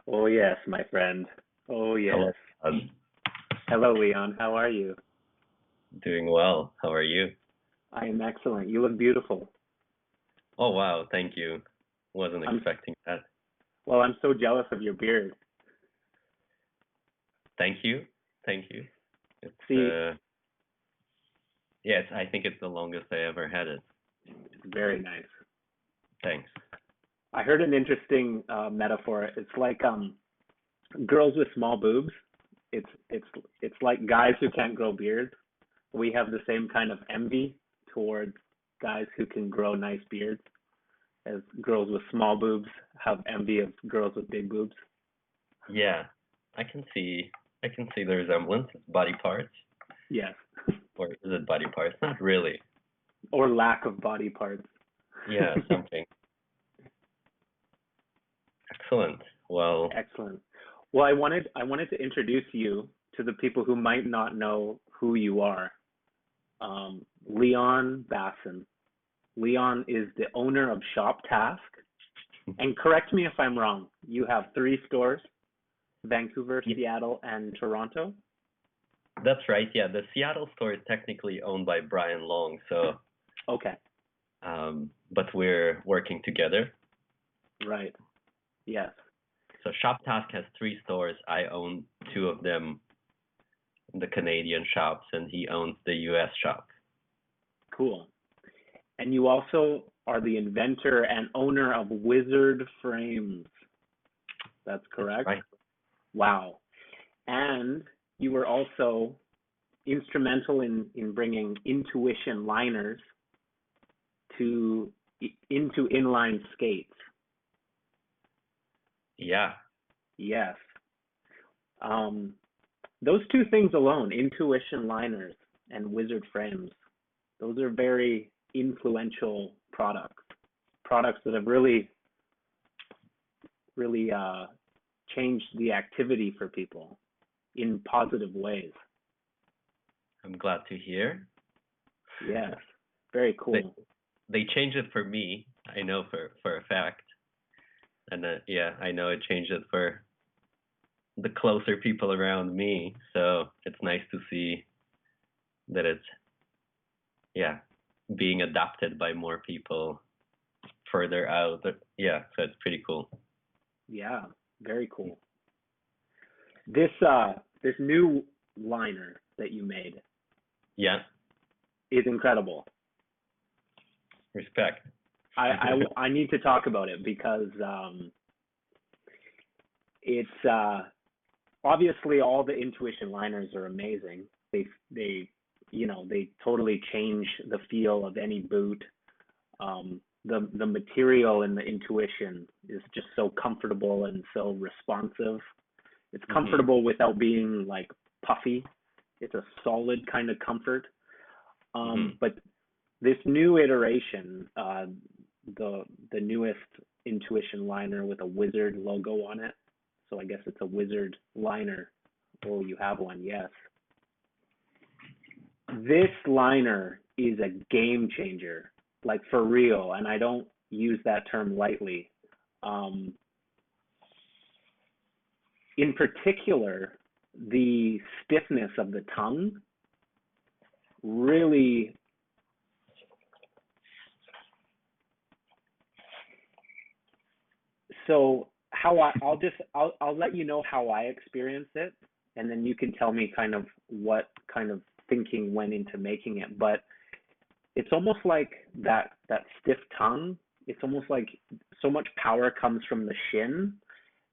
Oh yes, my friend. Oh Hello, yes. Todd. Hello, Leon. How are you? Doing well. How are you? I am excellent. You look beautiful. Oh, wow. Thank you. Wasn't I'm expecting that. well, I'm so jealous of your beard. Thank you. Thank you. It's See, yes, I think it's the longest I ever had it. very nice. Thanks. I heard an interesting metaphor. It's like girls with small boobs. It's it's it's like guys who can't grow beards. We have the same kind of envy towards guys who can grow nice beards, as girls with small boobs have envy of girls with big boobs. Yeah, I can see I can see the resemblance. It's body parts. Yes, Or is it body parts? Not really. or lack of body parts. Yeah, something. Excellent. Well, Excellent. Well, I wanted to introduce you to the people who might not know who you are. Leon Basin. Leon is the owner of Shop Task. And correct me if I'm wrong. You have three stores: Vancouver, y- Seattle, and Toronto. that's right. Yeah, the Seattle store is technically owned by Brian Long, so Okay. but we're working together. Right. Yes. So Shop Task has three stores. I own two of them, the Canadian shops, and he owns the US shop. Cool. And you also are the inventor and owner of Wizard Frames. That's That's correct? right. Wow. And you were also instrumental in bringing intuition liners to into inline skates. Yeah, Yes. Um, those two things alone, intuition liners and wizard frames, those are very influential products. Products that have really changed the activity for people in positive ways. I'm glad to hear. Yes. Very They cool. they changed it for me. I know for a fact, and yeah, I know it changed it for the closer people around me. So it's nice to see that it's yeah being adopted by more people further out. Yeah, so it's pretty cool. Yeah. Very cool. This new liner that you made Yeah, is incredible. respect. I need to talk about it because it's obviously all the intuition liners are amazing. They they totally change the feel of any boot. The material in the intuition is just so comfortable and so responsive. It's hmm comfortable without being like puffy. It's a solid kind of comfort. hmm But this new iteration, the the newest intuition liner with a wizard logo on it. So I guess it's a wizard liner. Oh, you have one, yes. This liner is a game changer, like for real, and I don't use that term lightly. Um, in particular, the stiffness of the tongue really. So I'll let you know how I experienced it, and then you can tell me kind of what kind of thinking went into making it. But it's almost like that stiff tongue. It's almost like so much power comes from the shin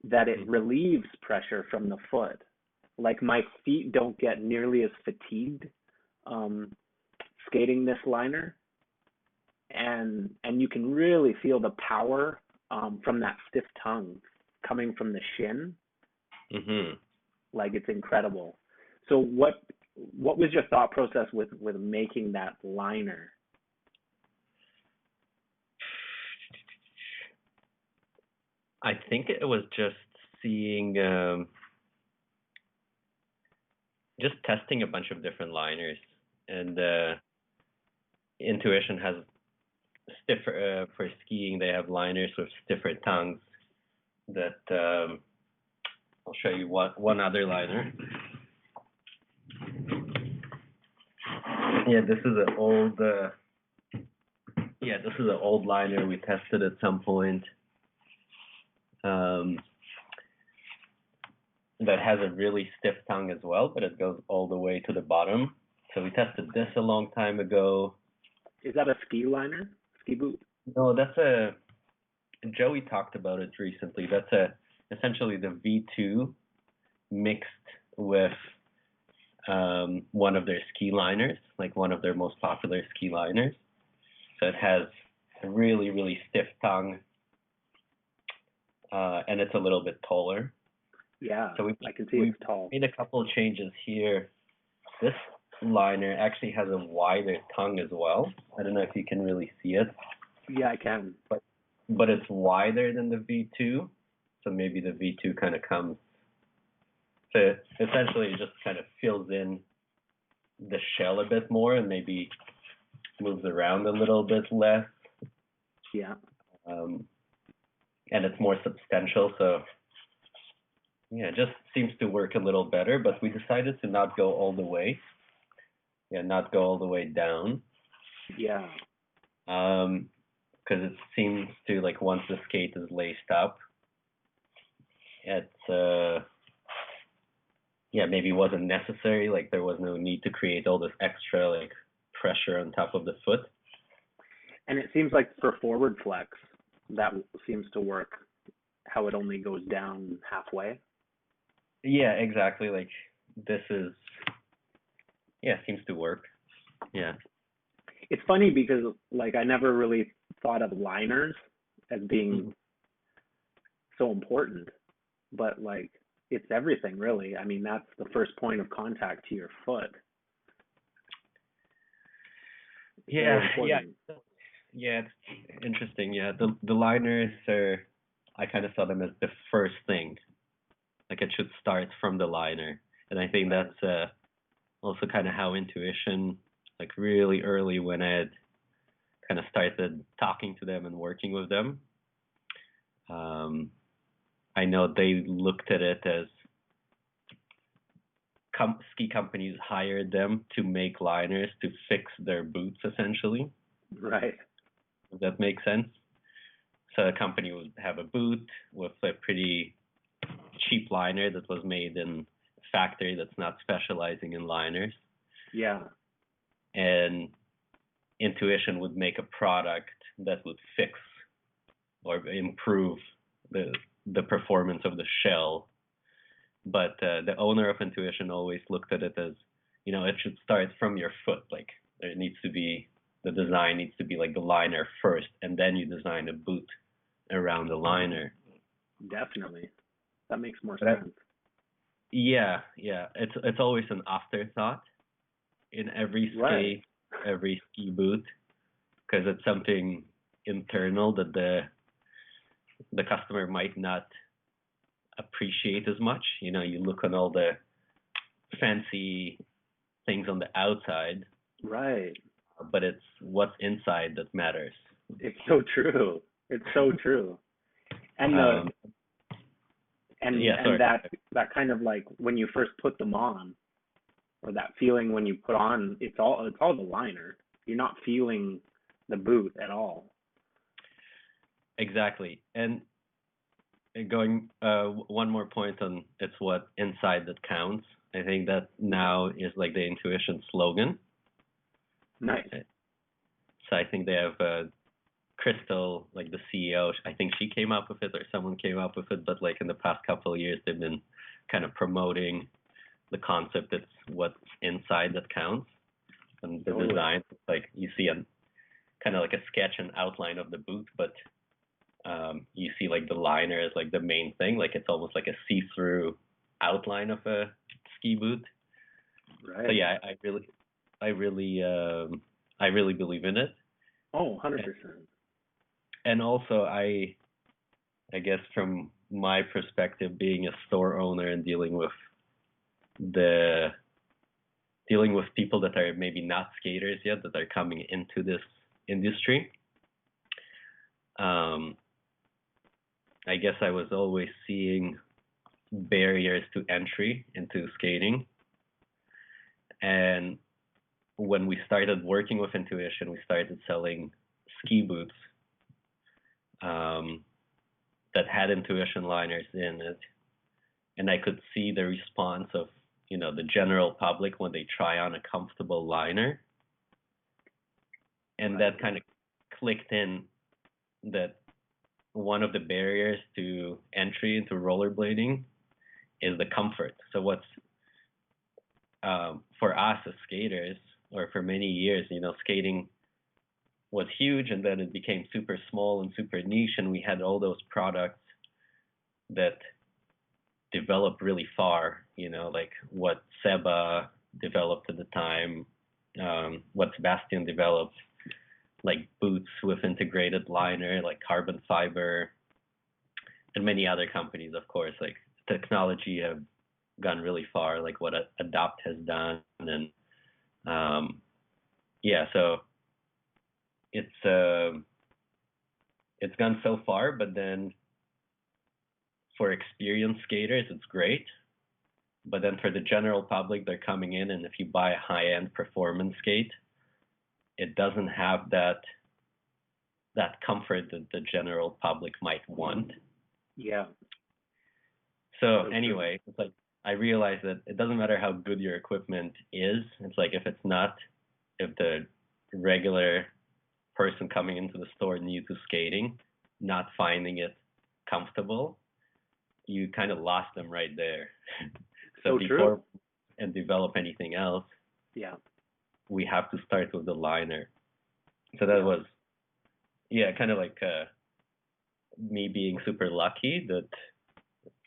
that it hmm relieves pressure from the foot. Like my feet don't get nearly as fatigued um, skating this liner, and you can really feel the power from that stiff tongue coming from the shin. hmm Like it's incredible. So what was your thought process with making that liner? I think it was just seeing, just testing a bunch of different liners, and intuition has stiffer for skiing. They have liners with stiffer tongues. That I'll show you one other liner. Yeah, this is an old. This is an old liner we tested at some point. That has a really stiff tongue as well, but it goes all the way to the bottom. So we tested this a long time ago. Is that a ski liner? Ski boot? No, that's a. Joey talked about it recently. That's essentially the V2 mixed with one of their ski liners, like one of their most popular ski liners. So it has a really, really stiff tongue, and it's a little bit taller. Yeah, so I can see it's tall. We made a couple of changes here. This liner actually has a wider tongue as well. I don't know if you can really see it. Yeah, I can. But it's wider than the V2, so maybe the V2 kind of comes. So essentially, it just kind of fills in the shell a bit more and maybe moves around a little bit less. Yeah. And it's more substantial, so yeah, it just seems to work a little better. But we decided to not go all the way. Yeah, not go all the way down. Yeah. Because it seems to, like, once the skate is laced up, it maybe wasn't necessary. Like, there was no need to create all this extra, like, pressure on top of the foot. And it seems like for forward flex, that seems to work, how it only goes down halfway. Yeah, exactly. Like, this is, seems to work. Yeah. It's funny because, like, I never really thought of liners as being so important, but, like, it's everything, really. I mean, that's the first point of contact to your foot. Yeah, it's interesting. Yeah, the liners are, I kind of saw them as the first thing. Like, it should start from the liner, and I think that's also kind of how intuition, like, really early when I had kind of started talking to them and working with them. I know they looked at it as ski companies hired them to make liners to fix their boots, essentially. Right. If that makes sense. So a company would have a boot with a pretty cheap liner that was made in a factory that's not specializing in liners. Yeah. And intuition would make a product that would fix or improve the performance of the shell. But the owner of intuition always looked at it as, it should start from your foot. Like, there needs to be, the design needs to be like the liner first, and then you design a boot around the liner. Definitely. That makes more sense. Yeah. It's always an afterthought in every skate, every ski boot, because it's something internal that the customer might not appreciate as much. You look on all the fancy things on the outside, right? But it's what's inside that matters. It's so true. It's so true. And that kind of, like, when you first put them on, or that feeling when you put on, it's all the liner. You're not feeling the boot at all. Exactly. And going one more point on it's what inside that counts. I think that now is like the intuition slogan. Nice. So I think they have Crystal, like the CEO, I think she came up with it or someone came up with it, but like in the past couple of years they've been kind of promoting the concept it's what's inside that counts. And the design, like you see a kind of like a sketch and outline of the boot, but you see like the liner is like the main thing, like it's almost like a see-through outline of a ski boot. Right. So yeah, I really believe in it. Oh, 100%. And also I guess from my perspective, being a store owner and dealing with people that are maybe not skaters yet, that are coming into this industry, um, I guess I was always seeing barriers to entry into skating. And when we started working with Intuition, we started selling ski boots that had Intuition liners in it. And I could see the response of, the general public when they try on a comfortable liner. And that kind of clicked in that one of the barriers to entry into rollerblading is the comfort. So what's for us as skaters, or for many years, skating was huge, and then it became super small and super niche, and we had all those products that developed really far, like what Seba developed at the time, what Sebastian developed, like boots with integrated liner, like carbon fiber, and many other companies, of course, like technology have gone really far, like what Adopt has done, and so it's gone so far. But then for experienced skaters, it's great. But then for the general public, they're coming in, and if you buy a high-end performance skate, it doesn't have that comfort that the general public might want. Yeah. So anyway, it's like I realized that it doesn't matter how good your equipment is. It's like if the regular person coming into the store new to skating, not finding it comfortable, you kind of lost them right there. So before and develop anything else, we have to start with the liner. So that was, kind of like me being super lucky that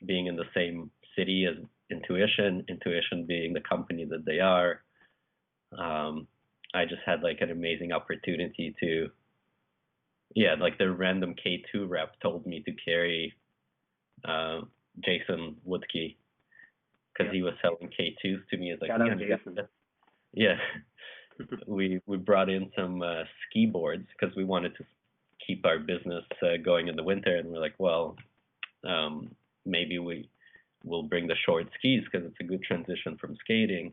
being in the same city as Intuition being the company that they are, I just had like an amazing opportunity to, like the random K2 rep told me to carry Jason Woodkey because he was selling K2s to me. It's like, we brought in some ski boards because we wanted to keep our business going in the winter, and we're like, well, maybe we'll bring the short skis because it's a good transition from skating.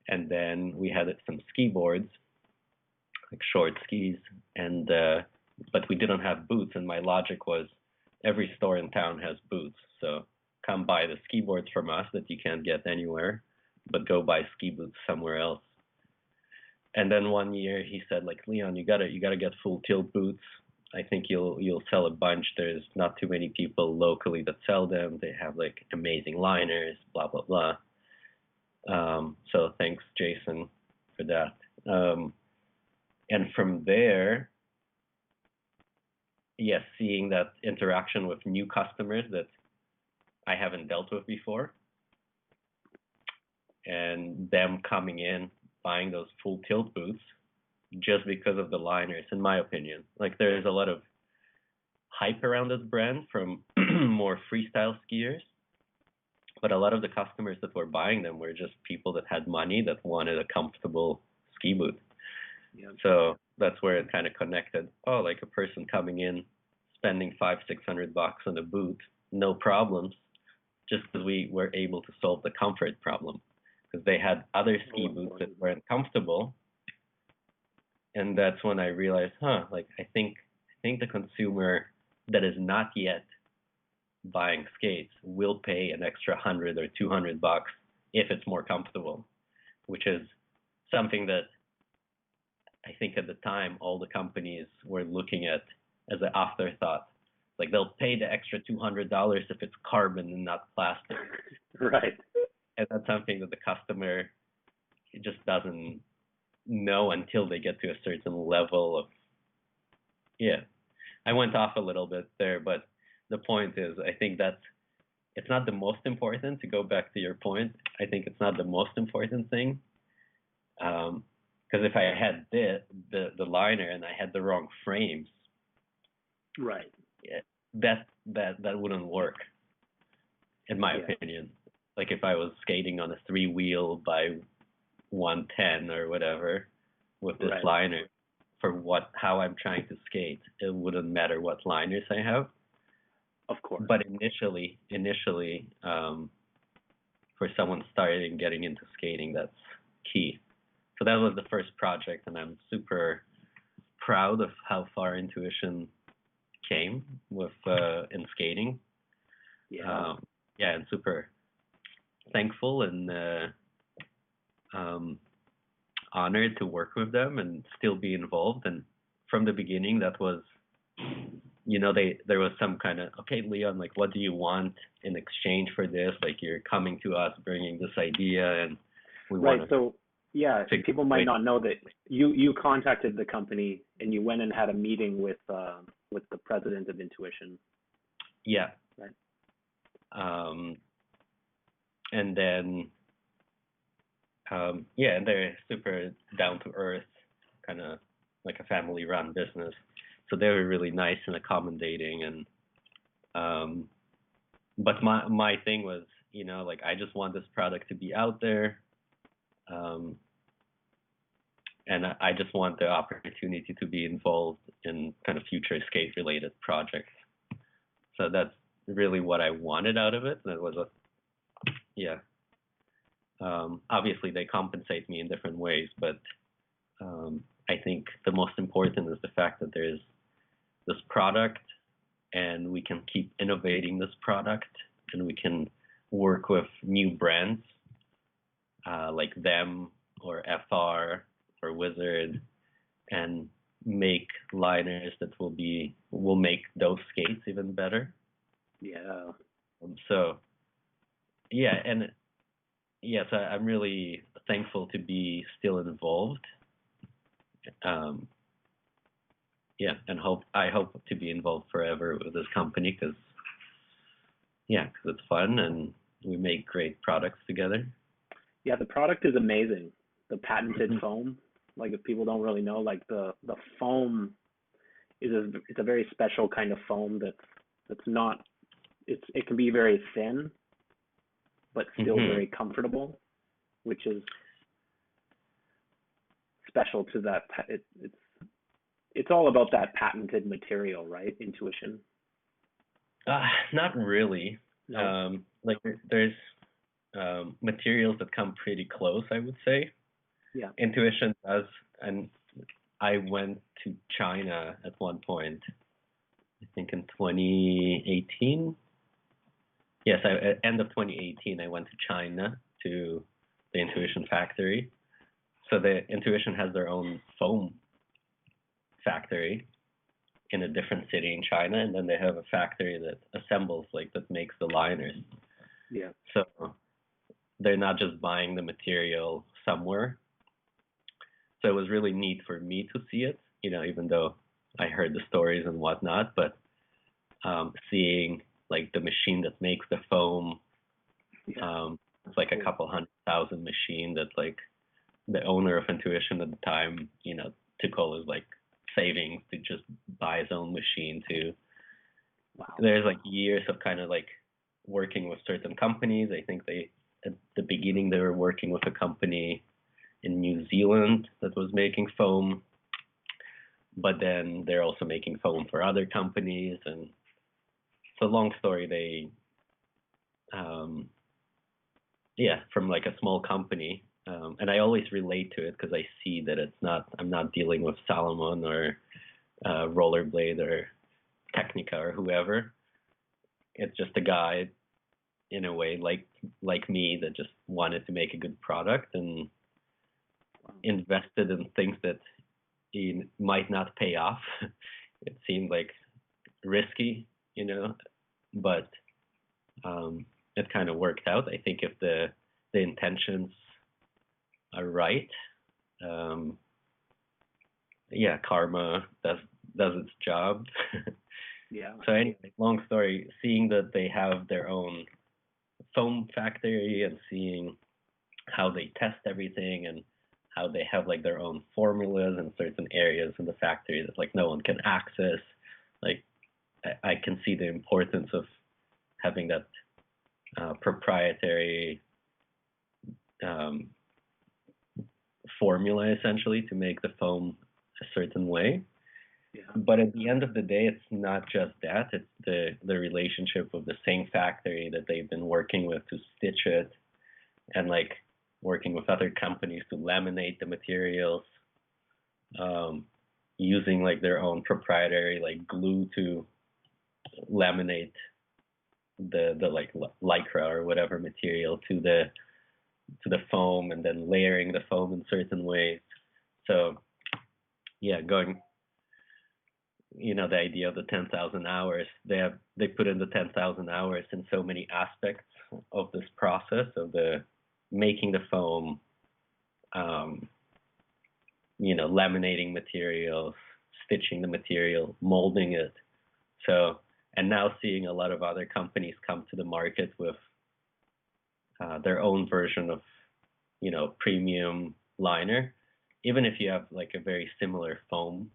And then we had some ski boards, like short skis, and but we didn't have boots. And my logic was, every store in town has boots, so come buy the ski boards from us that you can't get anywhere, but go buy ski boots somewhere else. And then one year he said, like, Leon, you gotta get full tilt boots. I think you'll sell a bunch. There's not too many people locally that sell them. They have like amazing liners, blah blah blah. So thanks, Jason, for that. And from there, seeing that interaction with new customers that I haven't dealt with before, and them coming in, buying those full tilt boots just because of the liners, in my opinion. Like, there's a lot of hype around this brand from more freestyle skiers, but a lot of the customers that were buying them were just people that had money that wanted a comfortable ski boot. So that's where it kind of connected. Oh, like a person coming in, spending $500-600 on a boot, no problems, just because we were able to solve the comfort problem. Because they had other ski boots that weren't comfortable, and that's when I realized, like I think the consumer that is not yet buying skates will pay an extra $100 or $200 if it's more comfortable, which is something that I think at the time all the companies were looking at as an afterthought. Like, they'll pay the extra $200 if it's carbon and not plastic. Right. And that's something that the customer just doesn't know until they get to a certain level of, I went off a little bit there, but the point is, I think it's not the most important, to go back to your point. I think it's not the most important thing. Because if I had the liner and I had the wrong frames, right, that wouldn't work, in my opinion. Like, if I was skating on a 3-wheel by 110 or whatever with this liner for how I'm trying to skate, it wouldn't matter what liners I have. Of course. But initially, for someone starting getting into skating, that's key. So that was the first project, and I'm super proud of how far Intuition came with in skating. Yeah. And super thankful and honored to work with them and still be involved. And from the beginning, that was, there was some kind of, okay, Leon, like, what do you want in exchange for this? Like, you're coming to us, bringing this idea, and we want to. So, yeah, people might not know that you contacted the company and you went and had a meeting with the president of Intuition. Yeah. Right. And then, and they're super down to earth, kind of like a family run business. So they were really nice and accommodating. And, but my thing was, like, I just want this product to be out there. And I just want the opportunity to be involved in kind of future skate related projects. So that's really what I wanted out of it. And it was obviously they compensate me in different ways, but I think the most important is the fact that there's this product and we can keep innovating this product and we can work with new brands like them or FR or Wizard and make liners that will make those skates even better. Yeah. So I'm really thankful to be still involved. And I hope to be involved forever with this company because it's fun and we make great products together. Yeah, the product is amazing. The patented foam, like if people don't really know, like the foam it's a very special kind of foam that's not it can be very thin, but still very comfortable, which is special to that. It's all about that patented material, right? Intuition. Not really. No. Like there's materials that come pretty close, I would say. Yeah. Intuition does, and I went to China at one point. I think in 2018. Yes, at end of 2018, I went to China to the Intuition factory. So the Intuition has their own foam factory in a different city in China, and then they have a factory that assembles, like, that makes the liners. Yeah. So they're not just buying the material somewhere. So it was really neat for me to see it, even though I heard the stories and whatnot, but seeing like the machine that makes the foam, it's like a couple 100,000 machine that like the owner of Intuition at the time, took all his like savings to just buy his own machine too. Wow. There's like years of kind of like working with certain companies. I think at the beginning they were working with a company in New Zealand that was making foam, but then they're also making foam for other companies. And so long story, they, from like a small company. And I always relate to it because I see that I'm not dealing with Salomon or Rollerblade or Technica or whoever. It's just a guy in a way like me that just wanted to make a good product and invested in things that he might not pay off. It seemed like risky, but it kind of worked out. I think if the intentions are right, karma does its job. Yeah. So anyway, long story, seeing that they have their own foam factory and seeing how they test everything and how they have like their own formulas in certain areas in the factory that like no one can access. Like I can see the importance of having that proprietary formula essentially to make the foam a certain way. Yeah. But at the end of the day, it's not just that. It's the relationship of the same factory that they've been working with to stitch it, and like working with other companies to laminate the materials, using like their own proprietary like glue to laminate the like lycra or whatever material to the foam, and then layering the foam in certain ways. So yeah, going, the idea of the 10,000 hours, they put in the 10,000 hours in so many aspects of this process of the making the foam, laminating materials, stitching the material, molding it. So, and now seeing a lot of other companies come to the market with their own version of, premium liner, even if you have like a very similar foam.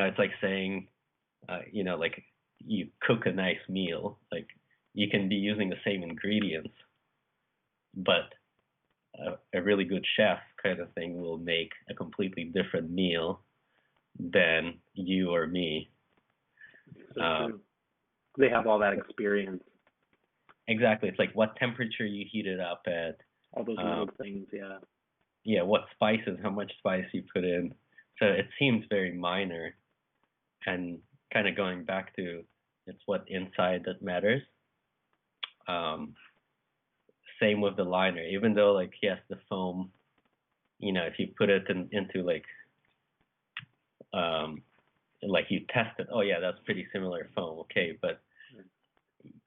It's like saying, like you cook a nice meal, like you can be using the same ingredients, but a really good chef kind of thing will make a completely different meal than you or me. So true. They have all that experience. Exactly. It's like what temperature you heat it up at. All those little things, yeah. Yeah, what spices, how much spice you put in. So it seems very minor, and kind of going back to it's what inside that matters. Same with the liner, even though like yes, the foam, if you put it into like you test it, oh yeah, that's pretty similar foam, okay, but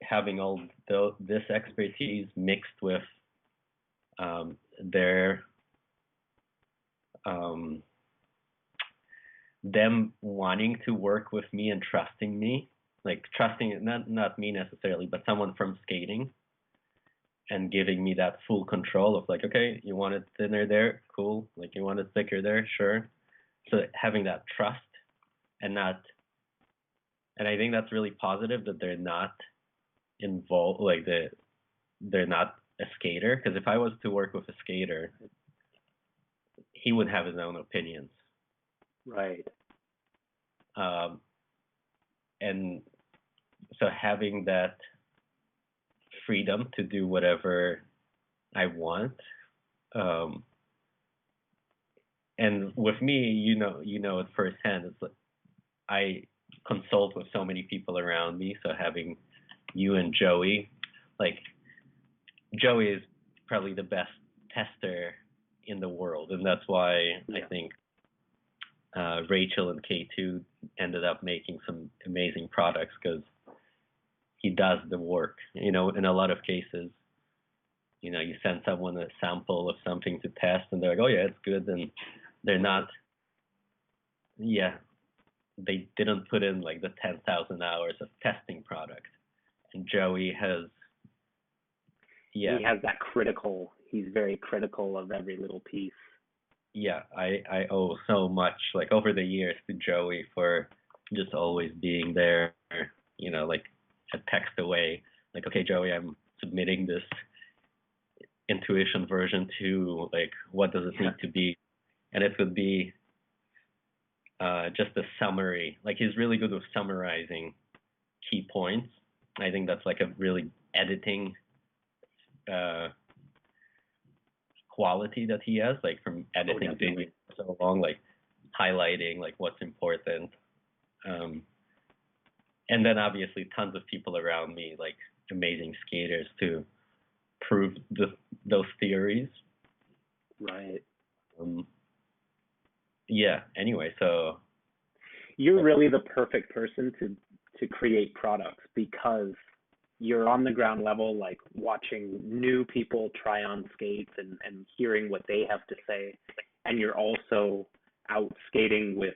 having all this expertise mixed with their them wanting to work with me and trusting me, like trusting not me necessarily, but someone from skating, and giving me that full control of like, okay, you want it thinner there, cool. Like you want it thicker there, sure. So having that trust and I think that's really positive that they're not involved, like they're not a skater. Because if I was to work with a skater, he would have his own opinions. Right. And so having that freedom to do whatever I want, and with me, it firsthand. It's like I consult with so many people around me. So having you and Joey, like Joey is probably the best tester in the world, and that's why I think Rachel and K2 ended up making some amazing products, because he does the work. In a lot of cases, you send someone a sample of something to test, and they're like, oh yeah, it's good, and they're not. Yeah, they didn't put in like the 10,000 hours of testing product, and Joey has. Yeah, he has that critical. He's very critical of every little piece. Yeah, I owe so much, like over the years, to Joey for just always being there, like a text away, like, okay, Joey, I'm submitting this Intuition version 2, like, what does it need to be? And it would be just a summary. Like, he's really good with summarizing key points. I think that's like a really editing quality that he has, like from editing video so long, like highlighting like what's important. And then obviously tons of people around me, like amazing skaters, to prove those theories. Right. Yeah. Anyway, so you're really the perfect person to create products, because you're on the ground level, like watching new people try on skates and hearing what they have to say. And you're also out skating with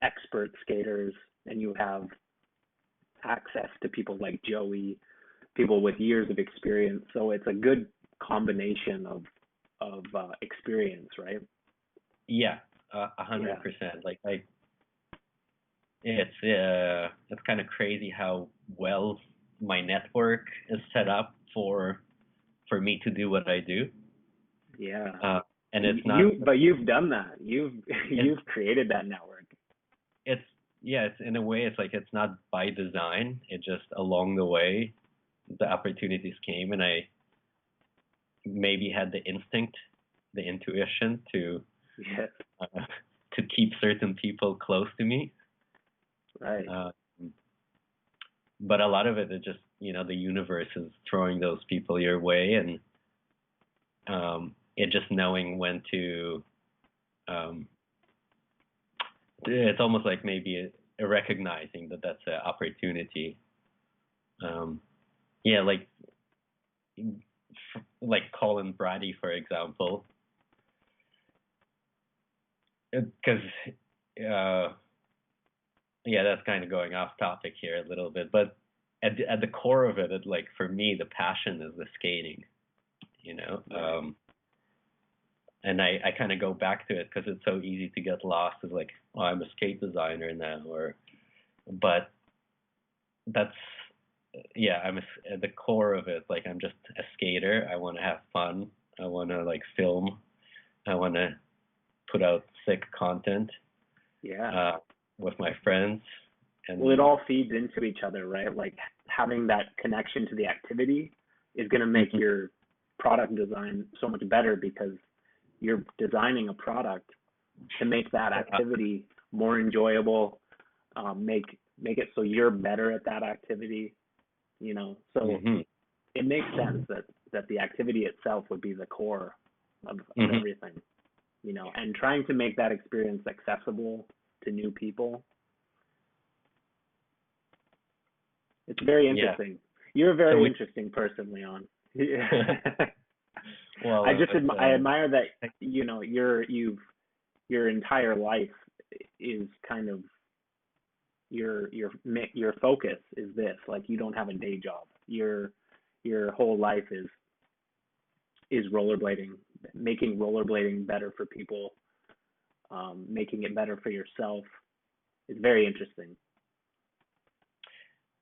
expert skaters, and you have access to people like Joey, people with years of experience. So it's a good combination of experience, right? Yeah, 100%. Like it's kind of crazy how well my network is set up for me to do what I do. Yeah. And it's not. But you've done that. You've It's you've created that network. it's yeah. It's in a way. It's like it's not by design. It just along the way, the opportunities came, and I maybe had the instinct, the intuition Yes. uh, to keep certain people close to me. Right. Uh, but a lot of it is just the universe is throwing those people your way, and it just knowing when to. Um, it's almost like maybe a recognizing that that's an opportunity. Um, yeah, like Colin Brady, for example, because yeah, that's kind of going off topic here a little bit, but at the core of it, like for me, the passion is the skating, Right. and I kind of go back to it because it's so easy to get lost as like, oh, I'm a skate designer now, but that's yeah, at the core of it, like I'm just a skater. I want to have fun. I want to like film. I want to put out sick content Yeah. with my friends. Well, it And all feeds into each other, right? Like having that connection to the activity is going to make Mhm, your product design so much better because you're designing a product to make that activity more enjoyable, make it so you're better at that activity, So mhm, it makes sense that the activity itself would be the core of mhm, everything, and trying to make that experience accessible to new people. It's very yeah. interesting. You're a So very we interesting person, Leon. well, I admire that your entire life is kind of your focus is this. Like you don't have a day job. Your whole life is rollerblading, making rollerblading better for people, making it better for yourself. It's very interesting.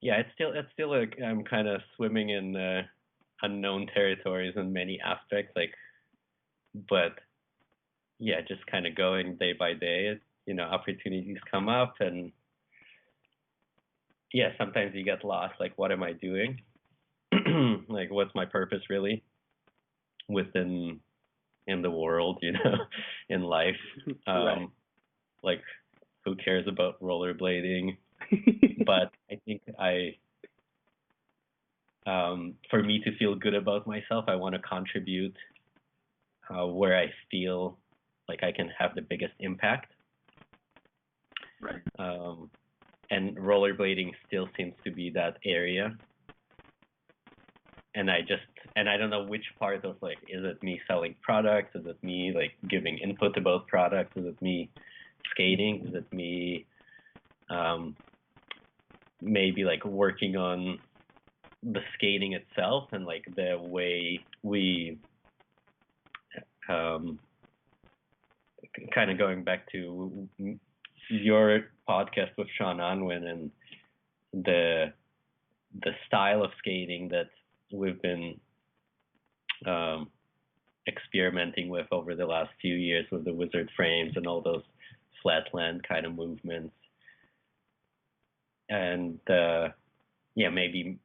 yeah, it's still like I'm kind of swimming in unknown territories in many aspects, like, but yeah, just kind of going day by day. Opportunities come up, and yeah, sometimes you get lost. Like, what am I doing? Like, what's my purpose really within in the world? In life. Right. Um, like, who cares about rollerblading? But I think for me to feel good about myself, I want to contribute where I feel like I can have the biggest impact. Right. Um, and rollerblading still seems to be that area. And I don't know which part of like, is it me selling products? Is it me like giving input about products? Is it me skating? Is it me maybe like working on the skating itself and like the way we um, kind of going back to your podcast with Sean Unwin and the style of skating that we've been um, experimenting with over the last few years with the wizard frames and all those flatland kind of movements. And yeah, maybe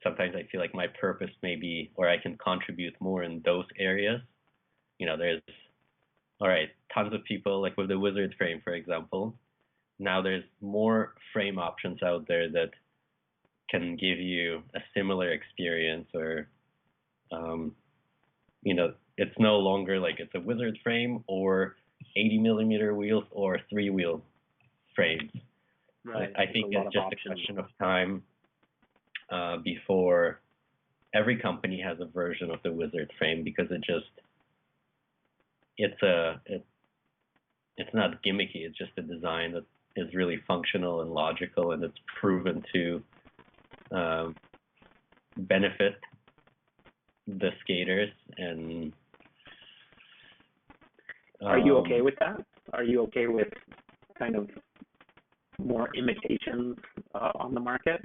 sometimes I feel like my purpose maybe, or I can contribute more in those areas. There's all right, tons of people like with the wizard frame, for example. Now there's more frame options out there that can give you a similar experience, or it's no longer like it's a wizard frame or 80 millimeter wheels or 3-wheel frames. Right. I There's a think lot it's of just a options. question of time before every company has a version of the wizard frame, because it's not gimmicky. It's just a design that is really functional and logical, and it's proven to benefit the skaters. And Are you okay with that? Are you okay with kind of more imitations on the market?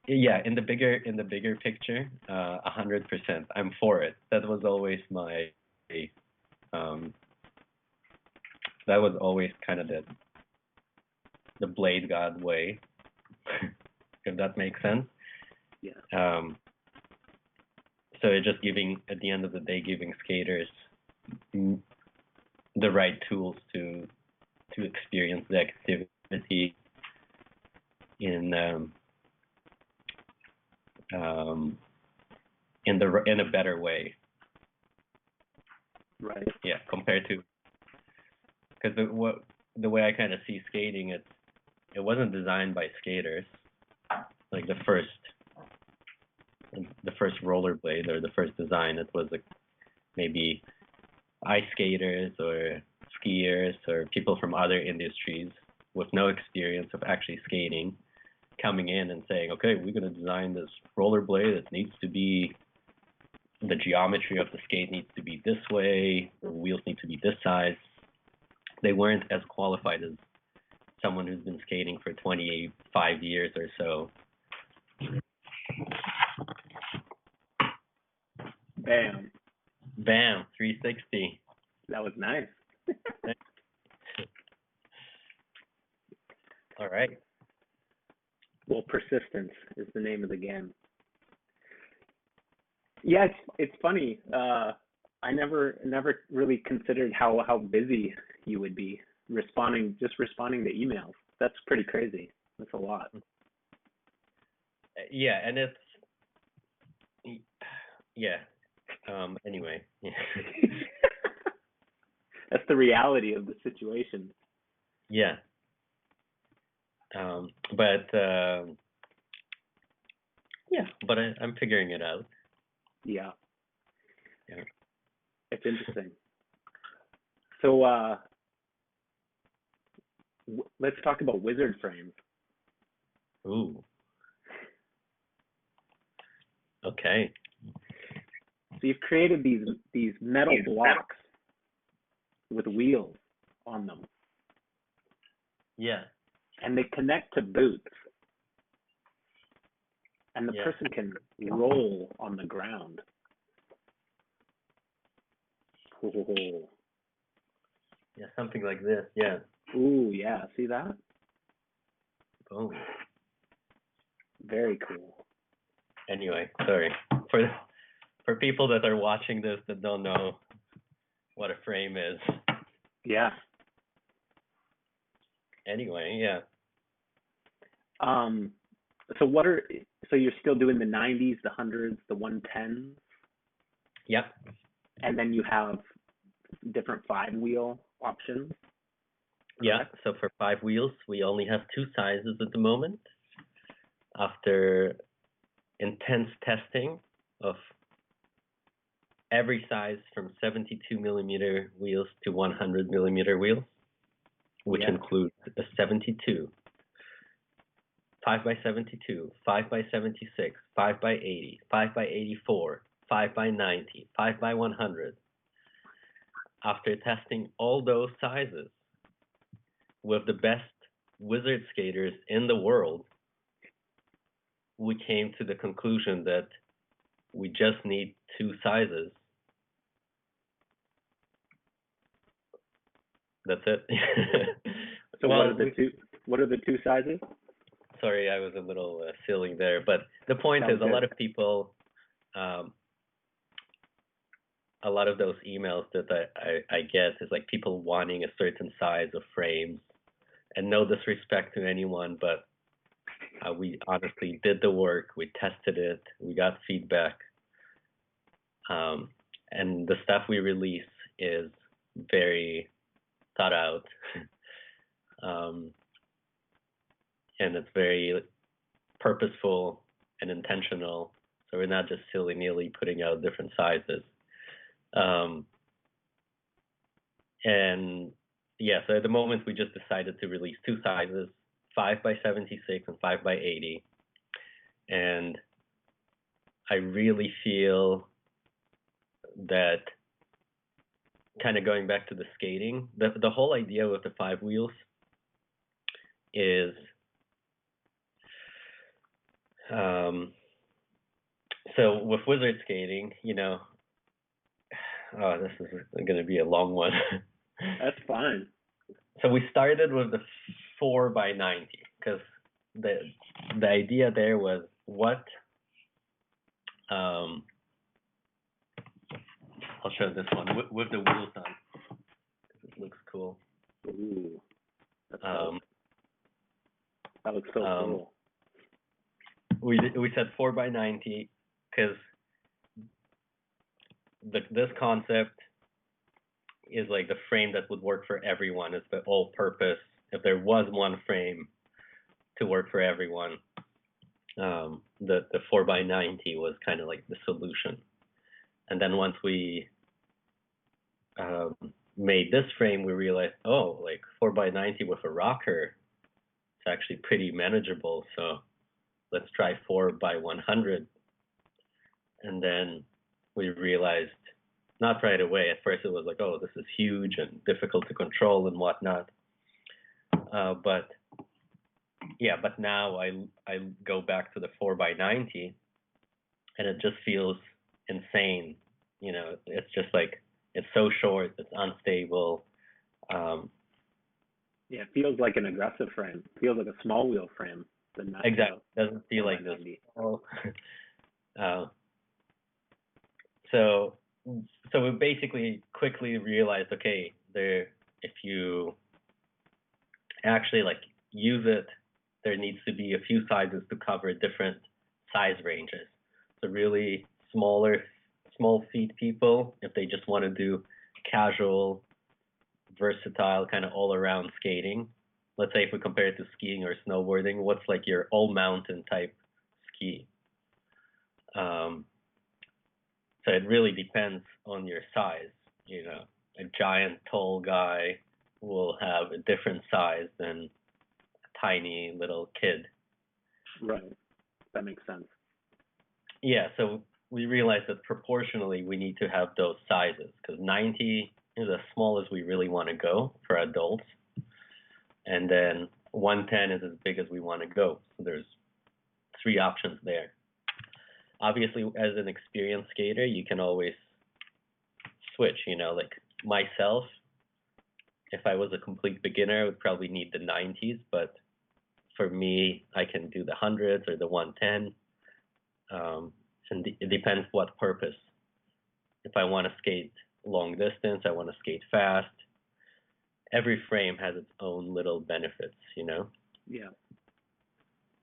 yeah, in the bigger picture, 100%, I'm for it. That was always my um, that was always kind of the blade god way, if that makes sense. Yeah. So it's just giving, at the end of the day, giving skaters the right tools to experience the activity in in a better way. Right. Yeah, compared to, because the way I kind of see skating, it wasn't designed by skaters. Like the first rollerblade or the first design, it was like maybe ice skaters or skiers or people from other industries with no experience of actually skating coming in and saying, okay, we're going to design this rollerblade. It needs to be, the geometry of the skate needs to be this way, the wheels need to be this size. They weren't as qualified as someone who's been skating for 25 years or so. Bam. Bam, 360. That was nice. All right. Well, persistence is the name of the game. Yeah, it's funny. I never really considered how busy you would be responding to emails. That's pretty crazy. That's a lot. Yeah, and it's anyway. That's the reality of the situation. Yeah. But I'm figuring it out. Yeah. Yeah. It's interesting. So let's talk about wizard frames. Ooh. Okay. So you've created these metal blocks with wheels on them. Yeah. And they connect to boots. And the person can roll on the ground. Oh. Yeah, something like this. Yeah. Ooh, yeah. See that? Boom. Very cool. Anyway, sorry for people that are watching this that don't know what a frame is. Yeah. Anyway, yeah. So you're still doing the 90s, the 100s, the 110s? Yep. And then you have different 5-wheel options? Yeah, so for 5 wheels, we only have 2 sizes at the moment. After intense testing of every size from 72 millimeter wheels to 100 millimeter wheels, which includes a 72, 5x72, 5x76, 5x80, 5x84, 5x90, 5x100. After testing all those sizes with the best wizard skaters in the world, we came to the conclusion that we just need 2 sizes. That's it. So what are the two sizes? Sorry, I was a little silly there, but the point is, a lot of people, a lot of those emails that I get is like people wanting a certain size of frames, and no disrespect to anyone, but we honestly did the work, we tested it, we got feedback, and the stuff we release is very thought out, and it's very purposeful and intentional. So we're not just silly-nilly putting out different sizes. And yeah, so at the moment we just decided to release 2 sizes, 5x76 and 5x80. And I really feel that, kind of going back to the skating, the whole idea with the 5 wheels is so with wizard skating, you know, Oh, this is going to be a long one. That's fine. So we started with the 4x90 because the idea there was what I'll show this one with the wheels on because it looks cool. Ooh, that's that looks so cool. We said 4x90 because this concept is like the frame that would work for everyone. It's the all-purpose. If there was one frame to work for everyone, the 4x90 was kind of like the solution. And then once we made this frame, we realized, oh, like 4x90 with a rocker, it's actually pretty manageable. So let's try 4x100. And then we realized, not right away. At first, it was like, oh, this is huge and difficult to control and whatnot. But now I go back to the 4x90, and it just feels insane. You know, it's just like it's so short, it's unstable. Yeah, it feels like an aggressive frame. It feels like a small wheel frame. Exactly, doesn't feel like this. So we basically quickly realized, okay, if you actually like use it, there needs to be a few sizes to cover different size ranges. So really small feet people, if they just want to do casual, versatile, kind of all around skating. Let's say if we compare it to skiing or snowboarding, what's like your all mountain type ski? So it really depends on your size. You know, a giant tall guy will have a different size than a tiny little kid. Right. That makes sense. Yeah, so we realized that proportionally we need to have those sizes because 90 is as small as we really want to go for adults. And then 110 is as big as we want to go. So there's 3 options there. Obviously, as an experienced skater, you can always switch, you know, like myself, if I was a complete beginner, I would probably need the 90s, but for me, I can do the 100s or the 110. And it depends what purpose. If I want to skate long distance, I want to skate fast. Every frame has its own little benefits, you know? Yeah.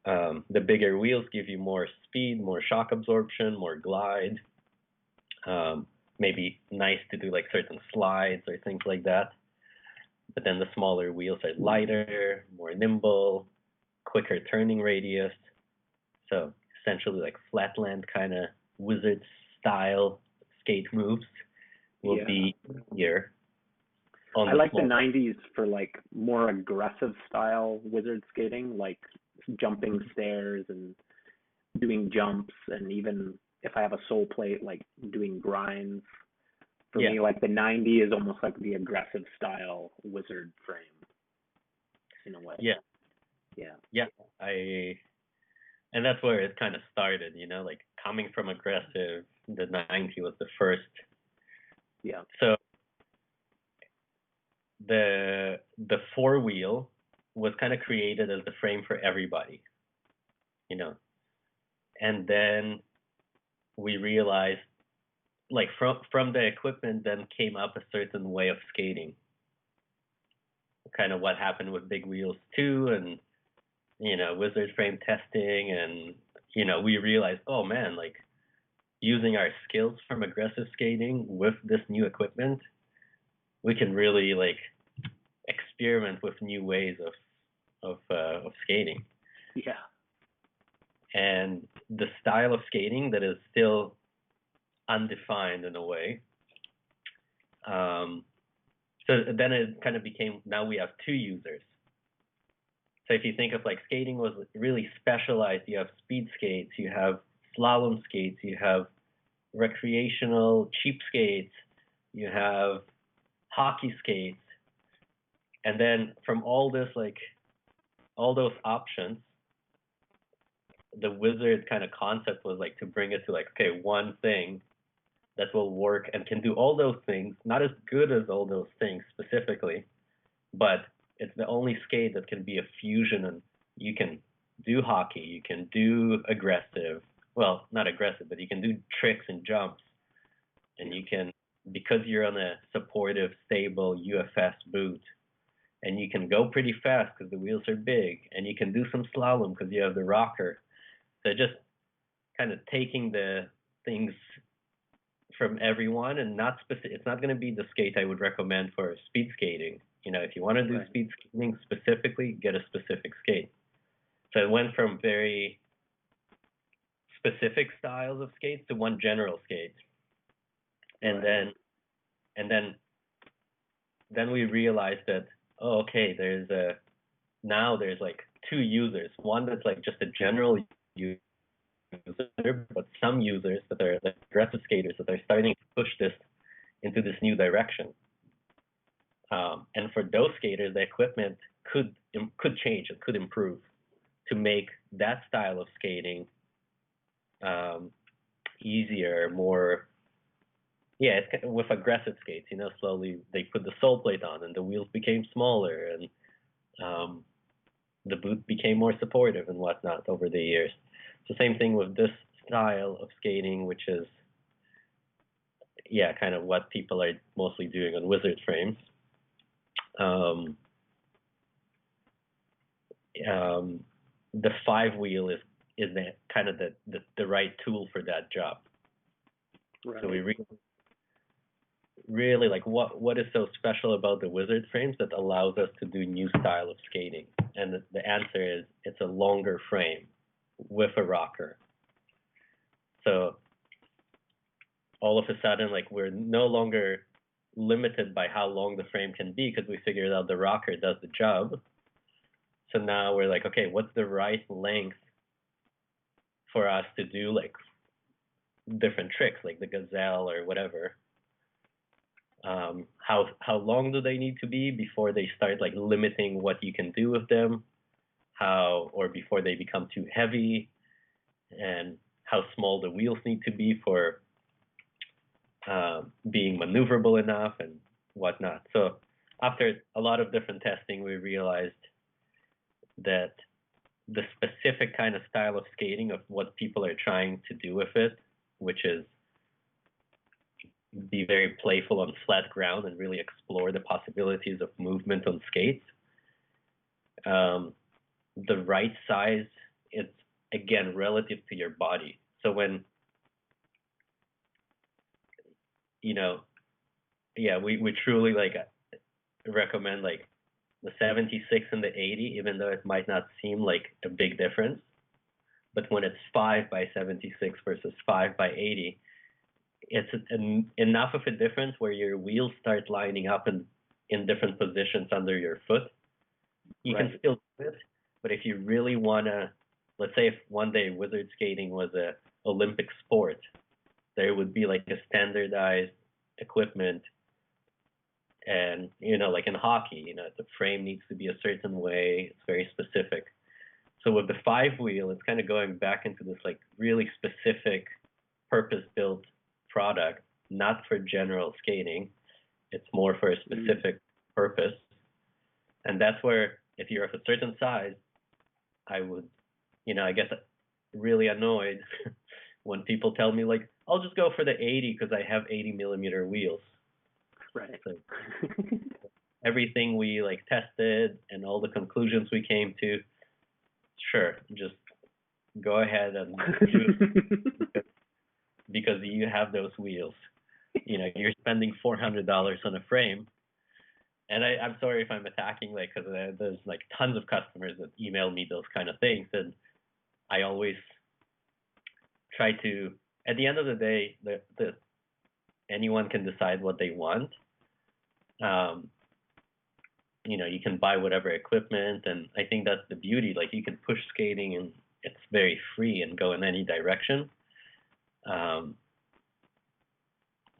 The bigger wheels give you more speed, more shock absorption, more glide. Maybe nice to do like certain slides or things like that. But then the smaller wheels are lighter, more nimble, quicker turning radius. So essentially like flatland kind of wizard style skate moves will be easier. I like the 90s for like more aggressive style wizard skating, like jumping stairs and doing jumps, and even if I have a sole plate, like doing grinds. For me, like the 90 is almost like the aggressive style wizard frame in a way. Yeah. And that's where it kind of started, you know, like coming from aggressive, the 90 was the first. Yeah. So the 4-wheel was kind of created as the frame for everybody, you know. And then we realized, like from the equipment then came up a certain way of skating. Kind of what happened with Big Wheels 2 and, you know, wizard frame testing, and, you know, we realized, oh man, like using our skills from aggressive skating with this new equipment, we can really like experiment with new ways of skating. Yeah. And the style of skating that is still undefined in a way. So then it kind of became, now we have 2 users. So if you think of like skating was really specialized, you have speed skates, you have slalom skates, you have recreational cheap skates, you have hockey skates. And then from all this, like all those options, the wizard kind of concept was like to bring it to like, okay, one thing that will work and can do all those things, not as good as all those things specifically, but it's the only skate that can be a fusion, and you can do hockey, you can do aggressive, well, not aggressive, but you can do tricks and jumps, and you can, because you're on a supportive, stable UFS boot, and you can go pretty fast because the wheels are big, and you can do some slalom because you have the rocker. So just kind of taking the things from everyone, and not specific. It's not going to be the skate I would recommend for speed skating. You know, if you want to do speed skating specifically, get a specific skate. So it went from very specific styles of skates to one general skate, and then we realized that, oh, okay, now there's like two users. One that's like just a general user, but some users that are like aggressive skaters that are starting to push this into this new direction. And for those skaters, the equipment could change, it could improve to make that style of skating easier, more, yeah, it's with aggressive skates, you know, slowly they put the sole plate on and the wheels became smaller, and the boot became more supportive and whatnot over the years. So same thing with this style of skating, which is, yeah, kind of what people are mostly doing on wizard frames. The 5-wheel is the kind of the right tool for that job. Right. So we really like what is so special about the wizard frames that allows us to do new style of skating? And the answer is it's a longer frame with a rocker. So all of a sudden, like, we're no longer limited by how long the frame can be because we figured out the rocker does the job. So now we're like, okay, what's the right length for us to do like different tricks, like the gazelle or whatever? How long do they need to be before they start like limiting what you can do with them? Or before they become too heavy, and how small the wheels need to be for being maneuverable enough and whatnot. So after a lot of different testing, we realized that the specific kind of style of skating of what people are trying to do with it, which is be very playful on flat ground and really explore the possibilities of movement on skates. The right size, it's again relative to your body. So when, you know, yeah, we truly like recommend like the 76 and the 80, even though it might not seem like a big difference. But when it's 5 by 76 versus 5 by 80, it's enough of a difference where your wheels start lining up in different positions under your foot. You can still do it, but if you really want to, let's say if one day wizard skating was a Olympic sport, there would be like a standardized equipment. And, you know, like in hockey, you know, the frame needs to be a certain way. It's very specific. So with the 5-wheel, it's kind of going back into this like really specific purpose-built product, not for general skating. It's more for a specific purpose. And that's where, if you're of a certain size, I would, you know, I get really annoyed when people tell me like, I'll just go for the 80 because I have 80 millimeter wheels. Right. So everything we like tested and all the conclusions we came to, sure, just go ahead and choose because you have those wheels. You know, you're spending $400 on a frame. And I'm sorry if I'm attacking, like, because there's like tons of customers that email me those kind of things, and I always try to. At the end of the day, anyone can decide what they want. You know, you can buy whatever equipment, and I think that's the beauty. Like, you can push skating, and it's very free and go in any direction.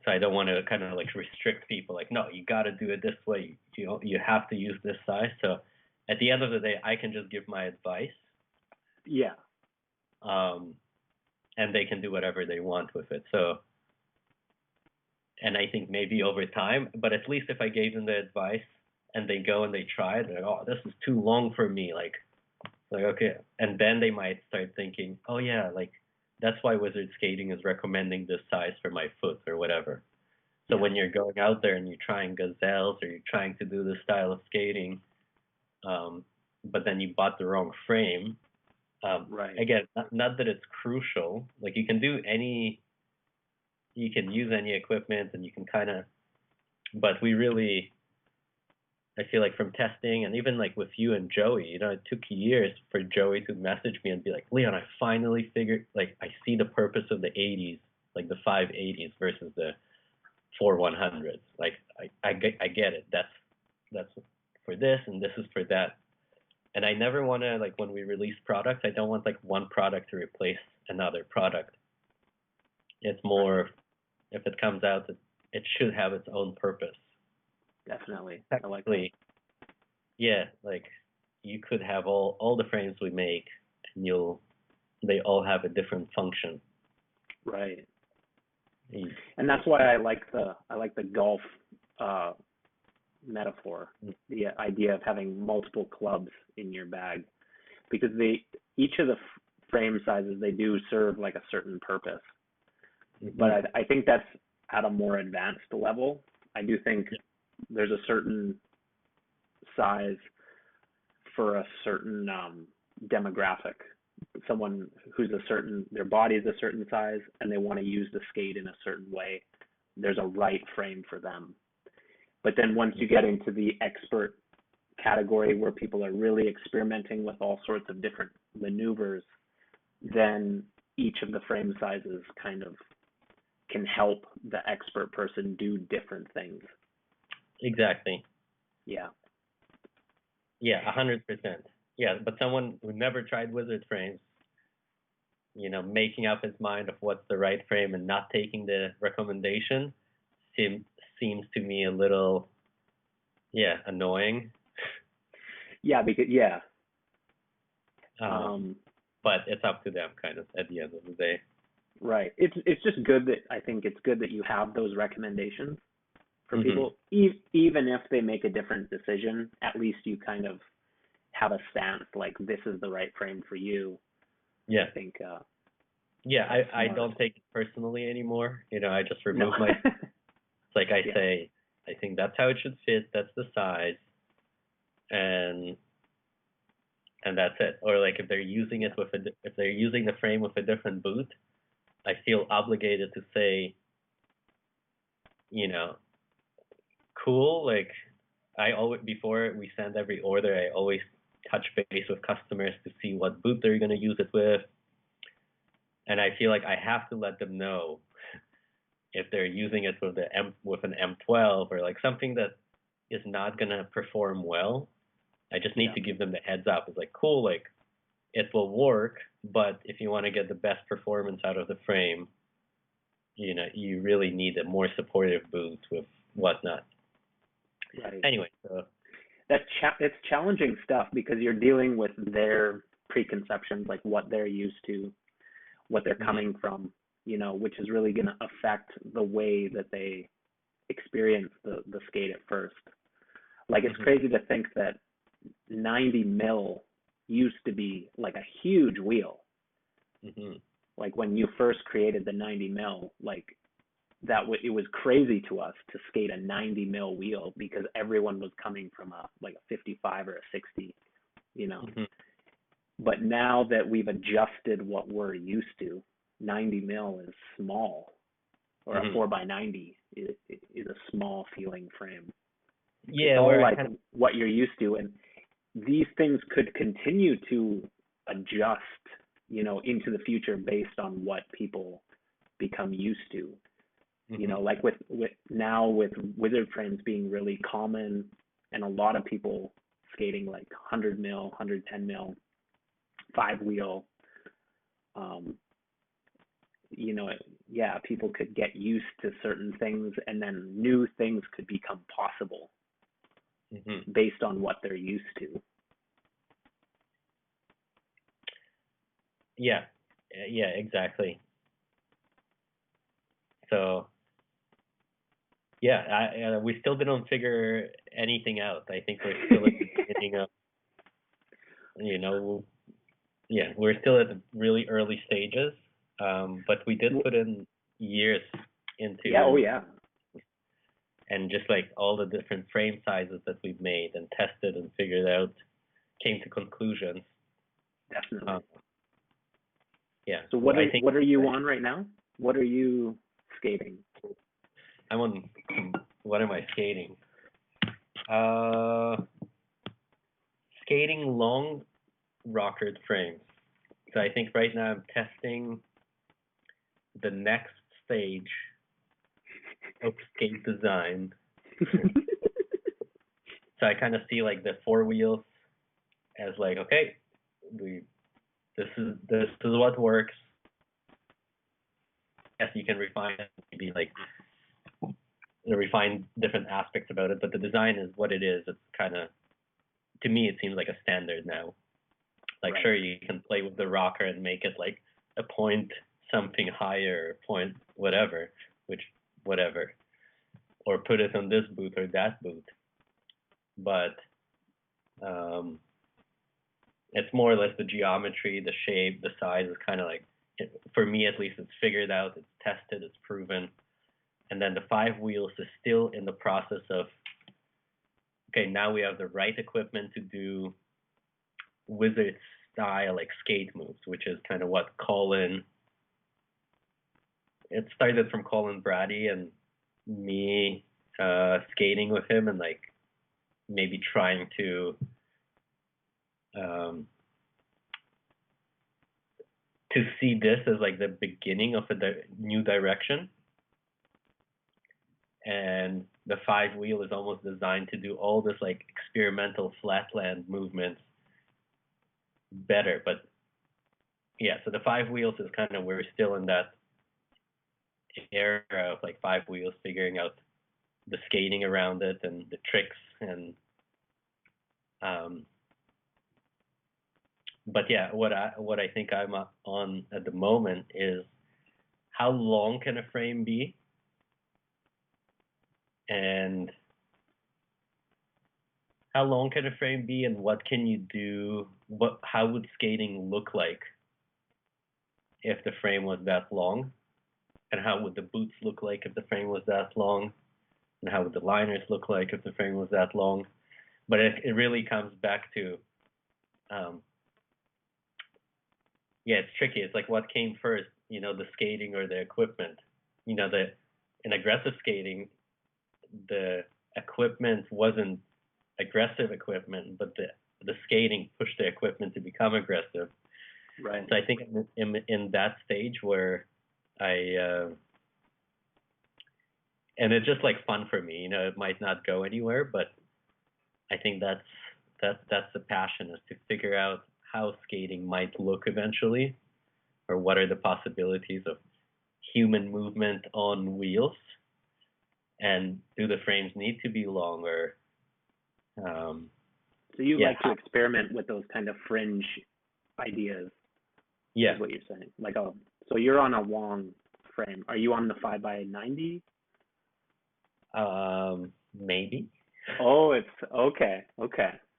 So I don't want to kind of like restrict people. Like, no, you got to do it this way. You know, you have to use this size. So at the end of the day, I can just give my advice. Yeah. And they can do whatever they want with it. So And I think maybe over time, but at least if I gave them the advice and they go and they try it, they're like, oh, this is too long for me. Like okay, and then they might start thinking, oh yeah, like that's why wizard skating is recommending this size for my foot or whatever. So when you're going out there and you're trying gazelles or you're trying to do this style of skating, but then you bought the wrong frame. Right. Again, not that it's crucial. Like you can use any equipment and you can kind of, but we really, I feel like from testing and even like with you and Joey, you know, it took years for Joey to message me and be like, Leon, I finally figured, like, I see the purpose of the 80s, like the 580s versus the 4100s. Like, I get it. That's for this and this is for that. And I never want to, like, when we release products, I don't want like one product to replace another product. It's more, if it comes out, it should have its own purpose. Definitely. I like Technically, yeah, like you could have all the frames we make, and they all have a different function. Right. And that's why I like the golf metaphor, the idea of having multiple clubs in your bag, because each of the frame sizes, they do serve like a certain purpose. But I think that's at a more advanced level. I do think there's a certain size for a certain demographic. Someone who's their body is a certain size and they want to use the skate in a certain way. There's a right frame for them. But then once you get into the expert category where people are really experimenting with all sorts of different maneuvers, then each of the frame sizes kind of can help the expert person do different things. Exactly. Yeah. Yeah, 100%. Yeah, but someone who never tried wizard frames, you know, making up his mind of what's the right frame and not taking the recommendation seems to me a little, annoying. Yeah, because but it's up to them, kind of, at the end of the day. Right. It's just good that I think it's good that you have those recommendations for people, even if they make a different decision. At least you kind of have a stance like this is the right frame for you. Yeah. I think. I don't take it personally anymore. You know, I just remove my. It's like I say, I think that's how it should fit. That's the size, and that's it. Or like if they're using it if they're using the frame with a different boot, I feel obligated to say, you know, cool. Like I always, before we send every order, I always touch base with customers to see what boot they're going to use it with. And I feel like I have to let them know if they're using it with an M12 or like something that is not going to perform well. I just need to give them the heads up. It's like, cool, like it will work, but if you want to get the best performance out of the frame, you know, you really need a more supportive boot with whatnot. Right. Anyway, so it's challenging stuff because you're dealing with their preconceptions, like what they're used to, what they're coming from, you know, which is really going to affect the way that they experience the skate at first. Like it's crazy to think that 90 mil used to be like a huge wheel. Like when you first created the 90 mil, like it was crazy to us to skate a 90 mil wheel because everyone was coming from a 55 or a 60, you know. But now that we've adjusted what we're used to, 90 mil is small, or a 4x90 is a small feeling frame. Yeah, it's all like what you're used to, and these things could continue to adjust, you know, into the future based on what people become used to. You know, like with wizard frames being really common, and a lot of people skating like 100 mil, 110 mil, 5-wheel. You know, people could get used to certain things, and then new things could become possible based on what they're used to. Yeah, exactly. So we still didn't figure anything out. I think we're still at the beginning of, you know, we're still at the really early stages. But we did put in years into yeah. And just like all the different frame sizes that we've made and tested and figured out, came to conclusions. Definitely. Yeah. So what are you on right now? What are you skating? I'm on. What am I skating? Skating long rockered frames. So I think right now I'm testing the next stage of skate design. So I kind of see like the four wheels as like, okay, this is what works. Yes, you can refine it, maybe like refine different aspects about it, but the design is what it is. It's kind of, to me, it seems like a standard now. Like, right. Sure, you can play with the rocker and make it like a point something higher, point whatever, or put it on this boot or that boot. But it's more or less the geometry, the shape, the size is kind of like, for me at least, it's figured out, it's tested, it's proven. And then the five wheels is still in the process of, okay, now we have the right equipment to do wizard style like skate moves, which is kind of what it started from Colin Brady and me skating with him and like maybe trying to see this as like the beginning of a new direction. And the five wheel is almost designed to do all this like experimental flatland movements better. But yeah, so the five wheels is kind of, we're still in that era of like five wheels, figuring out the skating around it and the tricks and but yeah, what I think I'm on at the moment is how long can a frame be, and how long can a frame be, and what can you do? How would skating look like if the frame was that long, and how would the boots look like if the frame was that long, and how would the liners look like if the frame was that long? But it really comes back to it's tricky. It's like what came first, the skating or the equipment. In aggressive skating, the equipment wasn't aggressive equipment, but the skating pushed the equipment to become aggressive. Right. So I think in that stage where and it's just like fun for me. It might not go anywhere, but I think that's the passion, is to figure out how skating might look eventually, or what are the possibilities of human movement on wheels, and do the frames need to be longer? So you like to experiment with those kind of fringe ideas. Yeah. Is what you're saying. Like, so you're on a long frame. Are you on the 5x90? Maybe. Oh, it's okay.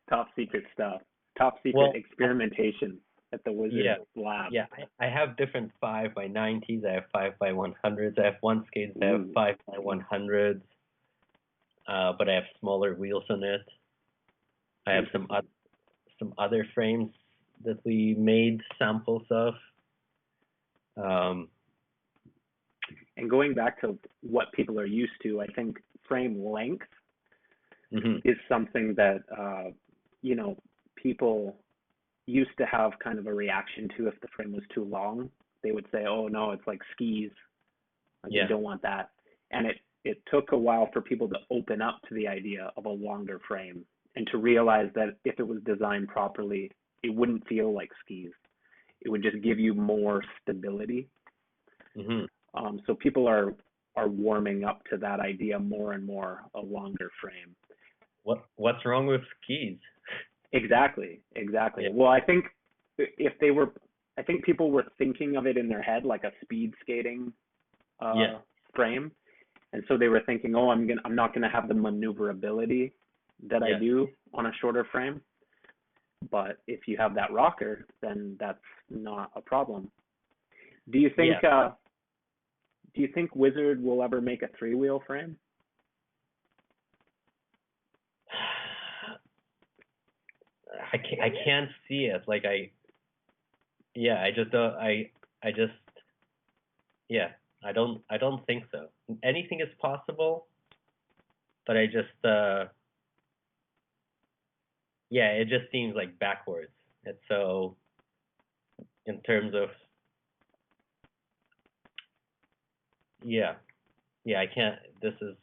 Top secret stuff. Top secret experimentation at the Wizard Lab. Yeah, I have different 5x90s. I have 5x100s. I have one skates that have 5x100s, but I have smaller wheels on it. I have some other frames that we made samples of. And going back to what people are used to, I think frame length is something that people used to have kind of a reaction to. If the frame was too long, they would say, oh no, it's like skis, like you don't want that. And it took a while for people to open up to the idea of a longer frame, and to realize that if it was designed properly, it wouldn't feel like skis. It would just give you more stability. So people are warming up to that idea more and more, a longer frame. What's wrong with skis? Exactly. Yeah. Well, I think people were thinking of it in their head like a speed skating frame, And so they were thinking, oh, I'm not gonna have the maneuverability that I Yeah. do on a shorter frame. But if you have that rocker, then that's not a problem. Do you Yeah. think Wizard will ever make a three-wheel frame? I can't see it. Like yeah, I just don't I just yeah, I don't think so. Anything is possible, but I just yeah, it just seems like backwards. And so in terms of yeah, yeah, I can't this is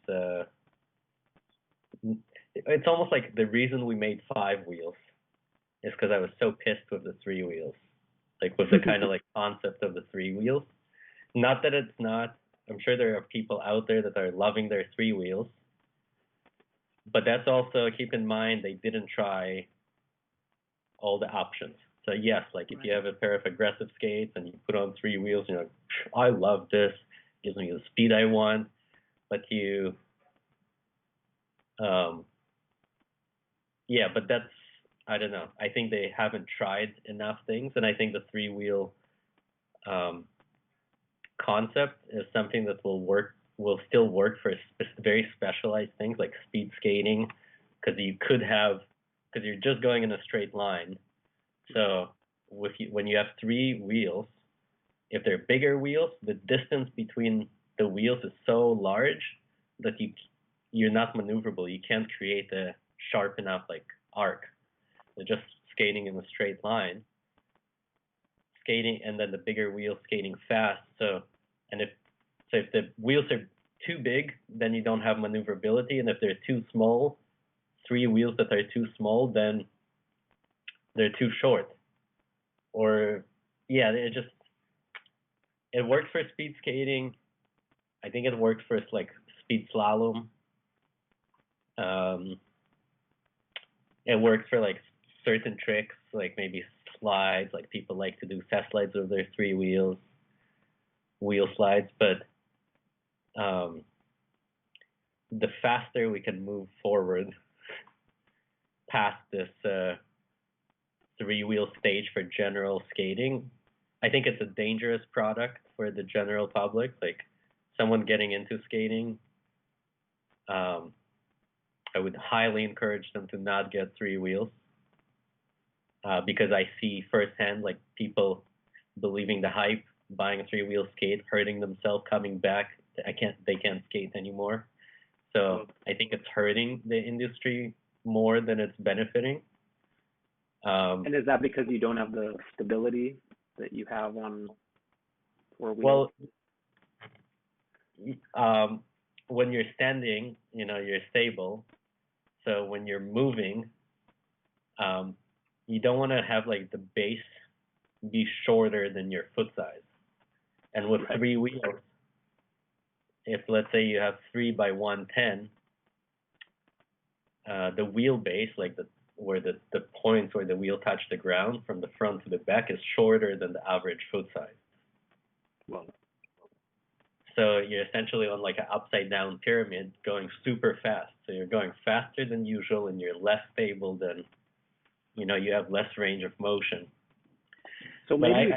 it's almost like the reason we made five wheels is because I was so pissed with the three wheels. Like with the kind of like concept of the three wheels. Not that it's not. I'm sure there are people out there that are loving their three wheels, but that's also keep in mind they didn't try all the options. So yes, like if you have a pair of aggressive skates and you put on three wheels, you're like, I love this, gives me the speed I want. But um, yeah, but that's I don't know. I think they haven't tried enough things, and I think the three wheel um, concept is something that will still work for very specialized things like speed skating, because you're just going in a straight line. So when you have three wheels, if they're bigger wheels, the distance between the wheels is so large that you're not maneuverable. You can't create a sharp enough like arc. They're just skating in a straight line, skating, and then the bigger wheels skating fast. And if the wheels are too big, then you don't have maneuverability, and if they're too small, three wheels that are too small, then they're too short. Or yeah, it works for speed skating. I think it works for like speed slalom. Um, it works for like certain tricks, like maybe slides. Like people like to do fast slides with their three wheel slides. But the faster we can move forward past this three-wheel stage for general skating, I think it's a dangerous product for the general public. Like someone getting into skating, I would highly encourage them to not get three wheels because I see firsthand like people believing the hype, buying a three-wheel skate, hurting themselves, coming back. They can't skate anymore. So I think it's hurting the industry more than it's benefiting. And is that because you don't have the stability that you have on four wheels? Well, when you're standing, you're stable. So when you're moving, you don't want to have like the base be shorter than your foot size. And with three wheels, if let's say you have 3x110, the wheelbase, like where the points where the wheel touch the ground from the front to the back, is shorter than the average foot size. Well, so you're essentially on like an upside down pyramid going super fast. So you're going faster than usual and you're less stable than, you have less range of motion. So maybe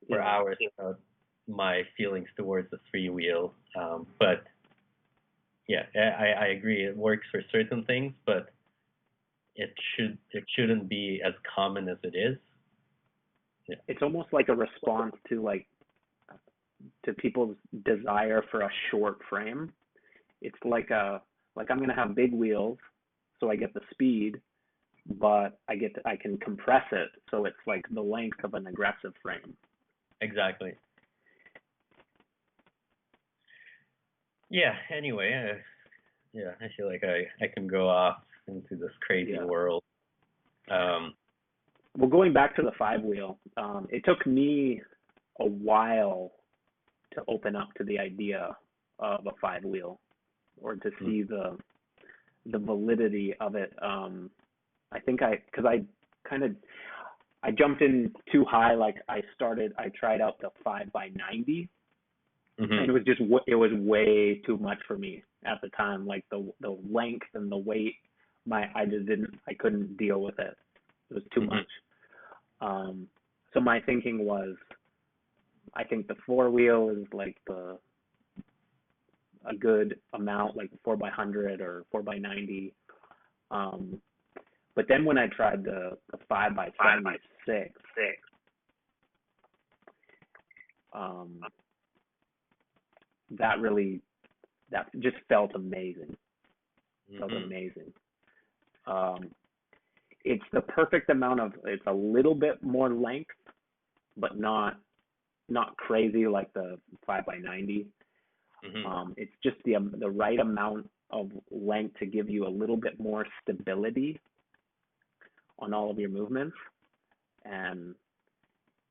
for hours about my feelings towards the three wheel. But yeah, I agree. It works for certain things, but it shouldn't be as common as it is. Yeah. It's almost like a response to people's desire for a short frame. It's like I'm gonna have big wheels, so I get the speed, but I can compress it, so it's like the length of an aggressive frame. Exactly. Yeah. Anyway, I feel like I can go off into this crazy world. Well, going back to the five wheel, it took me a while to open up to the idea of a five wheel, or to see the validity of it. I think because I jumped in too high. Like I tried out the 5x90, and it was just it was way too much for me at the time. Like the length and the weight, I couldn't deal with it. It was too much. So my thinking was, I think the 4-wheel is like a good amount, like 4x100 or 4x90. But then when I tried the 5x76, that just felt amazing. Felt amazing. It's the perfect amount of, it's a little bit more length, but not crazy like the 5x90. It's just the right amount of length to give you a little bit more stability on all of your movements. And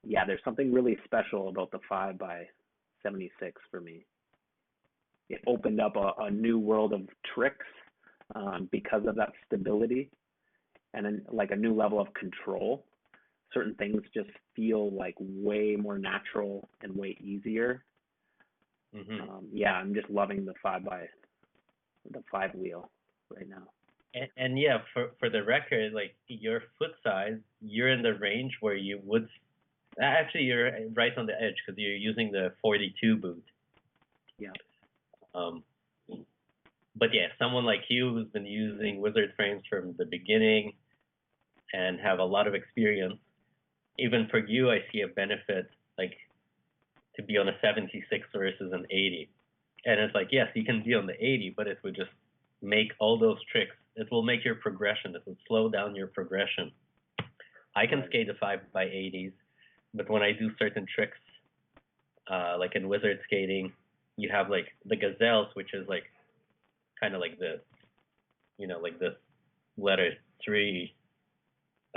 yeah, there's something really special about the 5x76 for me. It opened up a new world of tricks because of that stability, and then like a new level of control. Certain things just feel like way more natural and way easier. Yeah, I'm just loving the 5-wheel right now. And yeah, for the record, like your foot size, you're in the range where you would actually, you're right on the edge because you're using the 42 boot. Yeah. But yeah, someone like you who's been using Wizard frames from the beginning and have a lot of experience, even for you, I see a benefit, like to be on a 76 versus an 80. And it's like, yes, you can be on the 80, but it would just make all those tricks. It will make your progression. It will slow down your progression. I can skate the 5x80s, but when I do certain tricks, like in wizard skating, you have like the gazelles, which is like kind of like this, you know, like this letter 3,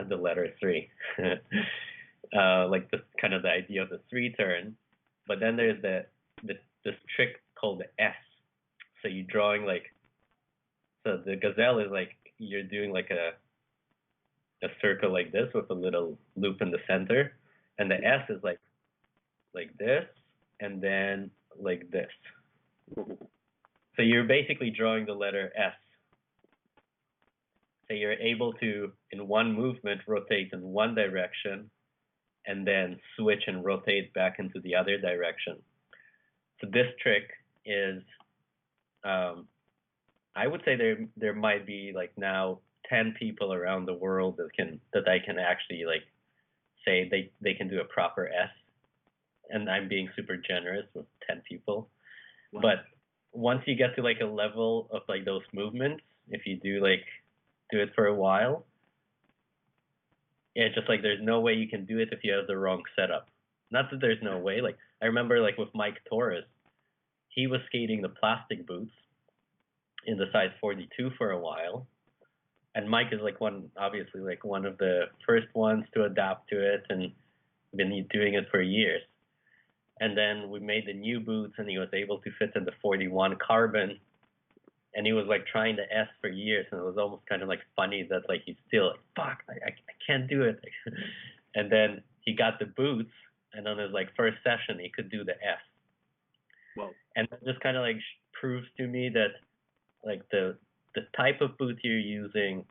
the letter 3, like this kind of the idea of the 3 turn. But then there's this trick called the S. So you're drawing like, so the gazelle is like you're doing like a circle like this with a little loop in the center, and the S is like this, and then like this. So you're basically drawing the letter S. So you're able to, in one movement, rotate in one direction, and then switch and rotate back into the other direction. So this trick is, I would say there might be like now 10 people around the world that I can actually like say they can do a proper S, and I'm being super generous with 10 people. Wow. But once you get to like a level of like those movements, if you do it for a while, it's just like there's no way you can do it if you have the wrong setup. Not that there's no way. Like I remember like with Mike Torres, he was skating the plastic boots in the size 42 for a while. And Mike is like obviously like one of the first ones to adapt to it and been doing it for years. And then we made the new boots and he was able to fit in the 41 carbon. And he was like trying the S for years, and it was almost kind of like funny that like he's still like, fuck, I can't do it. And then he got the boots, and on his like first session he could do the S. Whoa. And that just kind of like proves to me that like the type of boot you're using,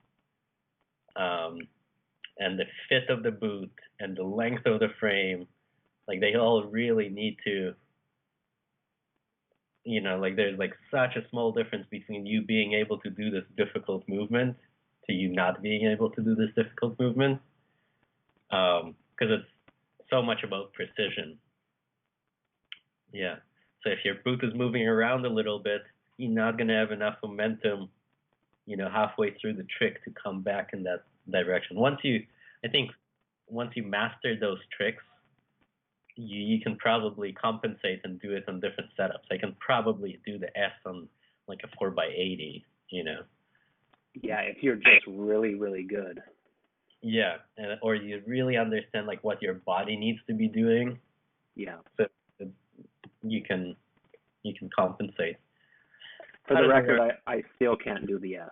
and the fit of the boot and the length of the frame, like they all really need to, you know, like there's like such a small difference between you being able to do this difficult movement to you not being able to do this difficult movement, because it's so much about precision. Yeah. So if your boot is moving around a little bit, you're not going to have enough momentum, you know, halfway through the trick to come back in that direction. Once you master those tricks, you can probably compensate and do it on different setups. I can probably do the S on like a 4x80, you know. Yeah, if you're just really, really good. Yeah, or you really understand like what your body needs to be doing. Yeah. So you can compensate. For the record, I still can't do the S.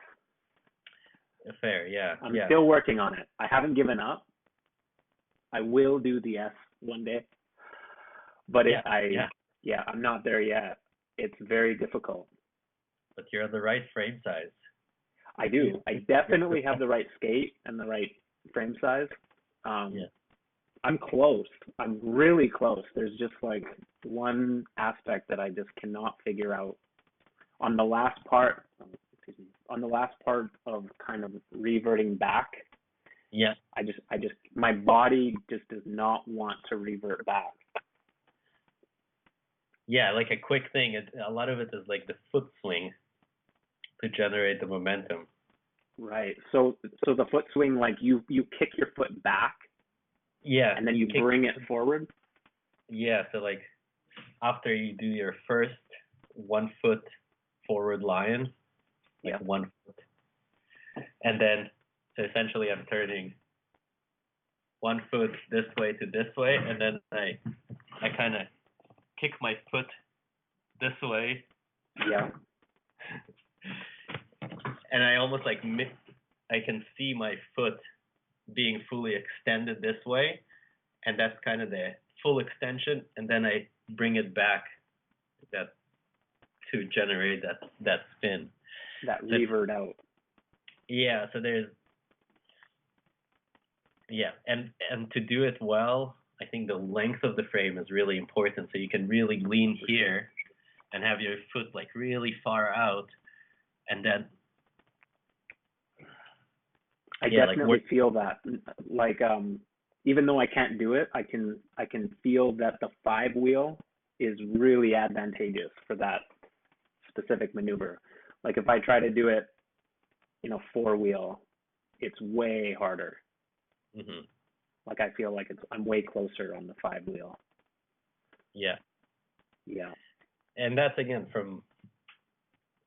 Fair, yeah. I'm still working on it. I haven't given up. I will do the S one day. But Yeah, I'm not there yet. It's very difficult. but you're the right frame size. I You, do. I definitely have the right skate and the right frame size. Um, yeah, I'm close. I'm really close. There's just like one aspect that I just cannot figure out on the last part. Excuse me. On the last part of kind of reverting back, yeah, my body just does not want to revert back. yeah. Like a quick thing. A lot of it is like the foot swing to generate the momentum. Right. So the foot swing, like you kick your foot back Yeah, and then you you kick. bring it forward. Yeah, so like after you do your first 1 foot forward lion, like Yeah. 1 foot, and then so essentially I'm turning 1 foot this way to this way, and then I kind of kick my foot this way, Yeah. and I almost like I can see my foot being fully extended this way, and that's kind of the full extension, and then I bring it back that to generate that spin. That So revert out. yeah, so there's and to do it well, I think the length of the frame is really important. So you can really lean here and have your foot like really far out, and then I yeah, like definitely feel that. Like even though I can't do it, I can feel that the five wheel is really advantageous for that specific maneuver. Like if I try to do it, four wheel, it's way harder. hmm Like I feel like I'm way closer on the five wheel. yeah, Yeah. and that's again from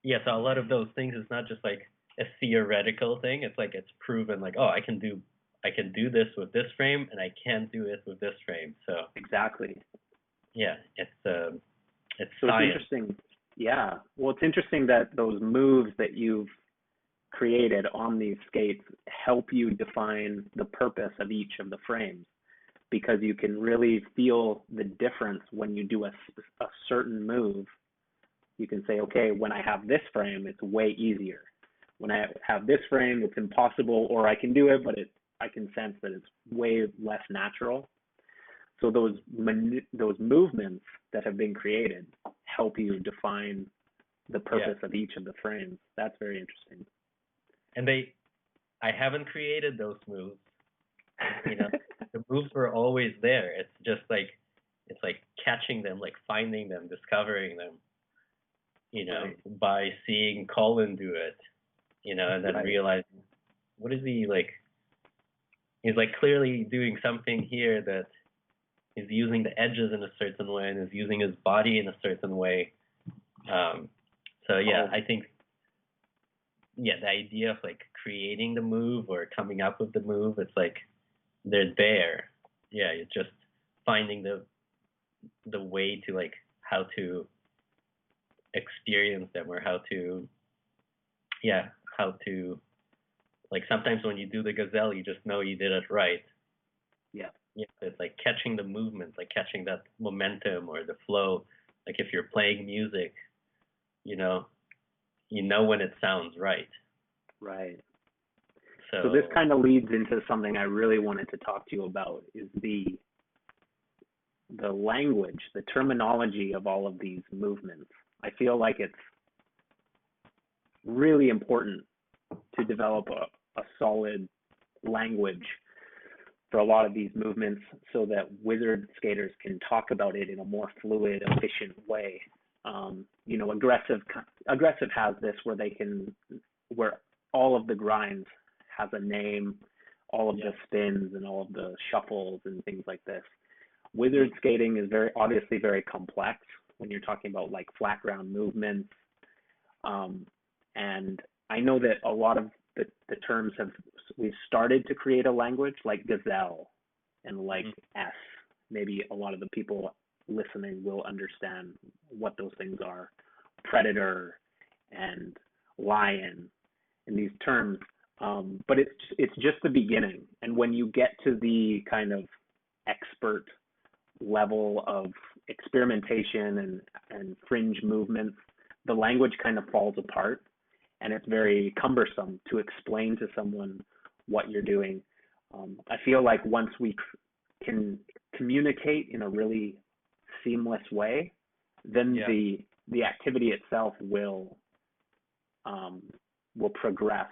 yeah. So a lot of those things is not just like a theoretical thing. It's like it's proven like oh I can do this with this frame and I can't do it with this frame. So Exactly. yeah, it's So it's science. interesting. Yeah. Well, it's interesting that those moves that you've created on these skates help you define the purpose of each of the frames because you can really feel the difference when you do a certain move. You can say, okay, when I have this frame, it's way easier. When I have this frame, it's impossible, or I can do it, but I can sense that it's way less natural. So those movements that have been created help you define the Yeah, purpose of each of the frames. That's very interesting. and I haven't created those moves. You know, the moves were always there. It's like catching them, like finding them, discovering them. You know, Right, by seeing Colin do it. You know, and then right, realizing what is he like? He's like clearly doing something here that he's using the edges in a certain way and is using his body in a certain way. Um, so yeah, oh, I think yeah, the idea of like creating the move or coming up with the move, it's like they're there. Yeah, it's just finding the way to like how to experience them or how to yeah, how to like sometimes when you do the gazelle you just know you did it right. yeah, Yeah, it's like catching the movement, like catching that momentum or the flow. Like if you're playing music, you know, you know when it sounds right. right. So this So kind of leads into something I really wanted to talk to you about is the language, the terminology of all of these movements. I feel like it's really important to develop a solid language for a lot of these movements so that wizard skaters can talk about it in a more fluid, efficient way. Aggressive has this where all of the grinds has a name, all of yeah, the spins and all of the shuffles and things like this. mm-hmm. Wizard skating is very obviously very complex when you're talking about like flat ground movements. And I know that a lot of the terms we've started to create a language like gazelle and like Mm-hmm. S. Maybe a lot of the people listening will understand what those things are. Predator and lion and these terms. But it's just the beginning. And when you get to the kind of expert level of experimentation and fringe movements, the language kind of falls apart, and it's very cumbersome to explain to someone what you're doing. I feel like once we can communicate in a really seamless way, then Yeah. the activity itself will progress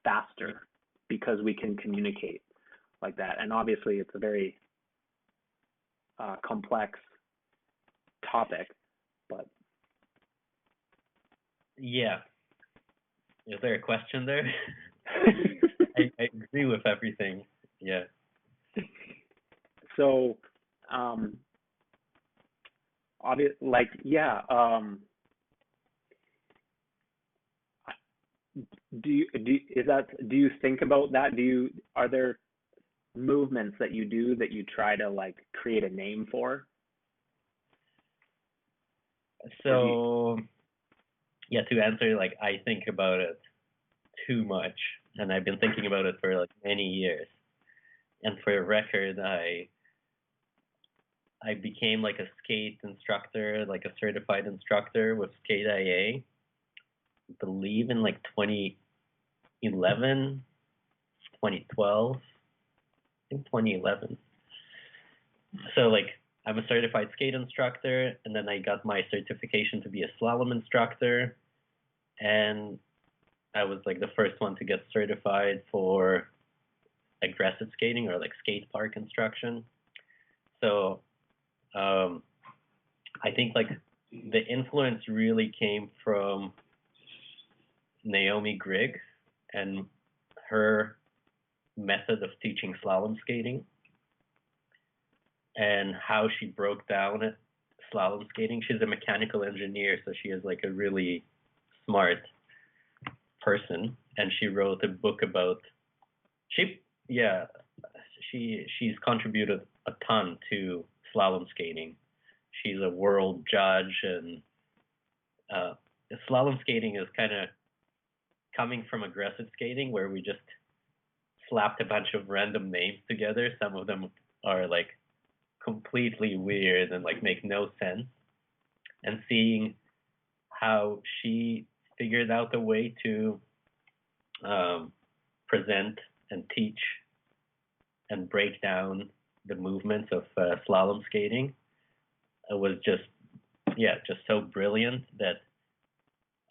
faster because we can communicate like that. And obviously, it's a very complex topic, but Yeah. Is there a question there? I agree with everything. Yeah. so like yeah. Do you think about that? Are there movements that you do that you try to like create a name for? So yeah, to answer, like, I think about it too much, and I've been thinking about it for like many years. And for a record, I became like a skate instructor, like a certified instructor with Skate IA, I believe in like 2011, 2012, I think 2011. So like I'm a certified skate instructor, and then I got my certification to be a slalom instructor, and I was like the first one to get certified for aggressive skating or like skate park instruction. So I think like the influence really came from Naomi Grigg and her method of teaching slalom skating and how she broke down slalom skating. She's a mechanical engineer, so she is like a really smart person, and she wrote a book about she's contributed a ton to slalom skating. She's a world judge, and slalom skating is kind of coming from aggressive skating, where we just slapped a bunch of random names together. Some of them are like completely weird and like make no sense. And seeing how she figured out a way to present and teach and break down the movements of slalom skating, it was just so brilliant that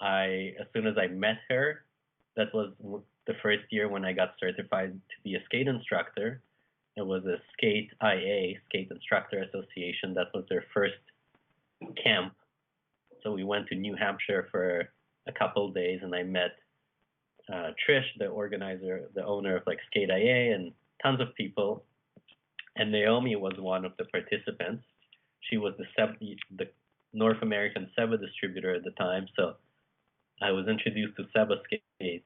as soon as I met her, that was the first year when I got certified to be a skate instructor. It was a Skate IA, Skate Instructor Association. That was their first camp. So we went to New Hampshire for a couple of days, and I met Trish, the organizer, the owner of like Skate IA, and tons of people. And Naomi was one of the participants. She was the North American Seba distributor at the time. So I was introduced to Seba skates,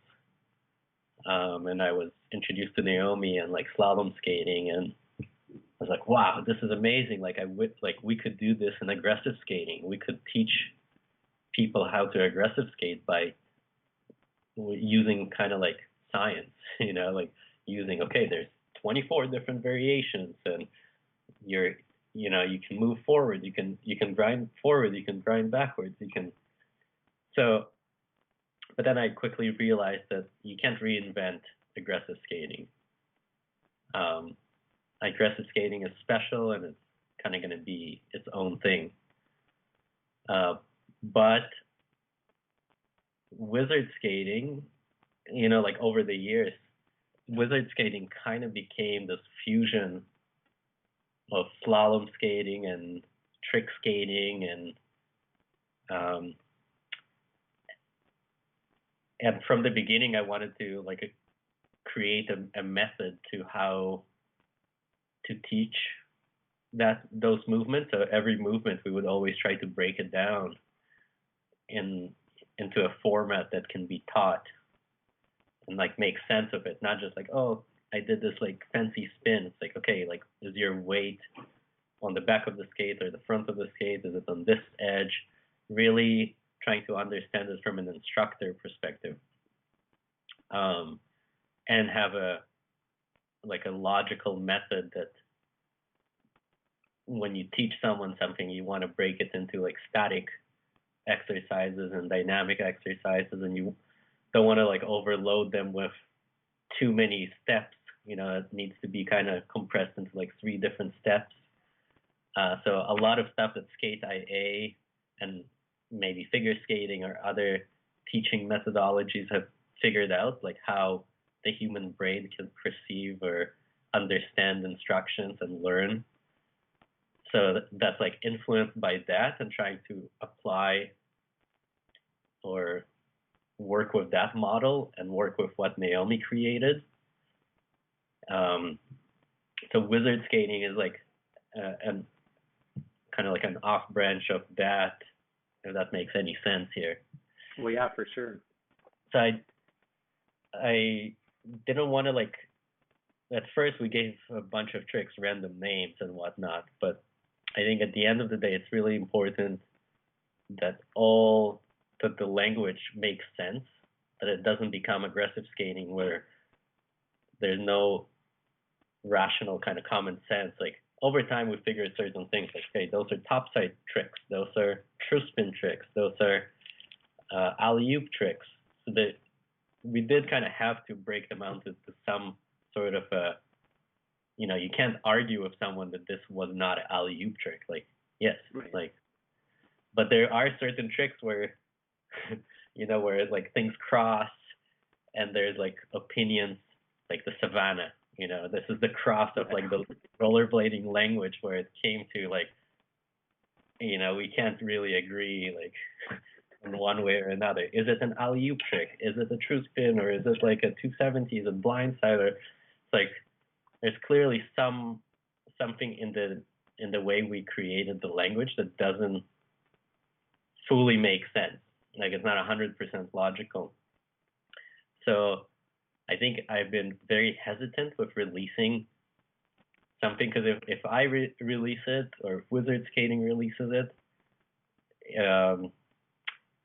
and I was introduced to Naomi and like slalom skating, and I was like, wow, this is amazing. Like we could do this in aggressive skating. We could teach people how to aggressive skate by using kind of like science, like using, okay, there's 24 different variations, and you can move forward, you can grind forward, you can grind backwards, but then I quickly realized that you can't reinvent aggressive skating. Aggressive skating is special, and it's kind of going to be its own thing. But wizard skating, like over the years, wizard skating kind of became this fusion of slalom skating and trick skating, and from the beginning I wanted to like create a method to how to teach those movements. So every movement we would always try to break it down into a format that can be taught and like make sense of it, not just like, oh, I did this like fancy spin. It's like, okay, like, is your weight on the back of the skate or the front of the skate? Is it on this edge? Really trying to understand this from an instructor perspective, and have a logical method that when you teach someone something, you want to break it into like static exercises and dynamic exercises, and you don't want to like overload them with too many steps. It needs to be kind of compressed into like 3 different steps. So a lot of stuff that Skate IA and maybe figure skating or other teaching methodologies have figured out, like how the human brain can perceive or understand instructions and learn. So that's like influenced by that, and trying to apply or work with that model and work with what Naomi created. So wizard skating is like an kind of like an off branch of that, if that makes any sense here. Well, yeah, for sure. So I didn't want to like, at first we gave a bunch of tricks random names and whatnot, but I think at the end of the day it's really important that the language makes sense, that it doesn't become aggressive skating where there's no rational kind of common sense. Like over time we figured certain things, like, okay, those are topside tricks, those are true spin tricks, those are alley-oop tricks. So that we did kind of have to break them out to some sort of you can't argue with someone that this was not an alley-oop trick. Like, yes, right. Like, but there are certain tricks where where like things cross and there's like opinions, like the savannah. This is the cross of like the rollerblading language where it came to like, we can't really agree like in one way or another. Is it an alley-oop trick? Is it a true spin, or is it like a 270? Is it blindsider? It's like there's clearly something in the way we created the language that doesn't fully make sense. Like it's not 100% logical. So I think I've been very hesitant with releasing something, because if I release it, or if Wizard Skating releases it,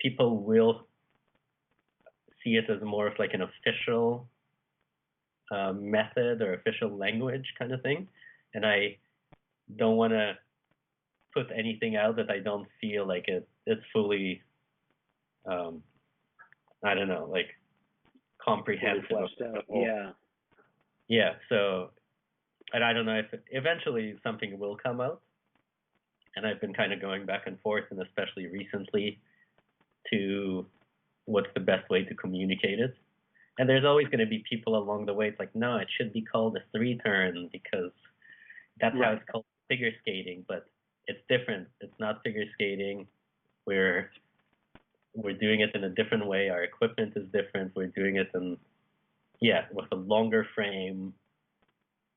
people will see it as more of like an official method or official language kind of thing, and I don't want to put anything out that I don't feel like it's fully, I don't know, like comprehensive. Yeah. So, and I don't know if eventually something will come out, and I've been kind of going back and forth, and especially recently, to what's the best way to communicate it. And there's always going to be people along the way. It's like, no, it should be called a 3-turn because that's how it's called figure skating, but it's different. It's not figure skating. We're doing it in a different way. Our equipment is different. We're doing it with a longer frame.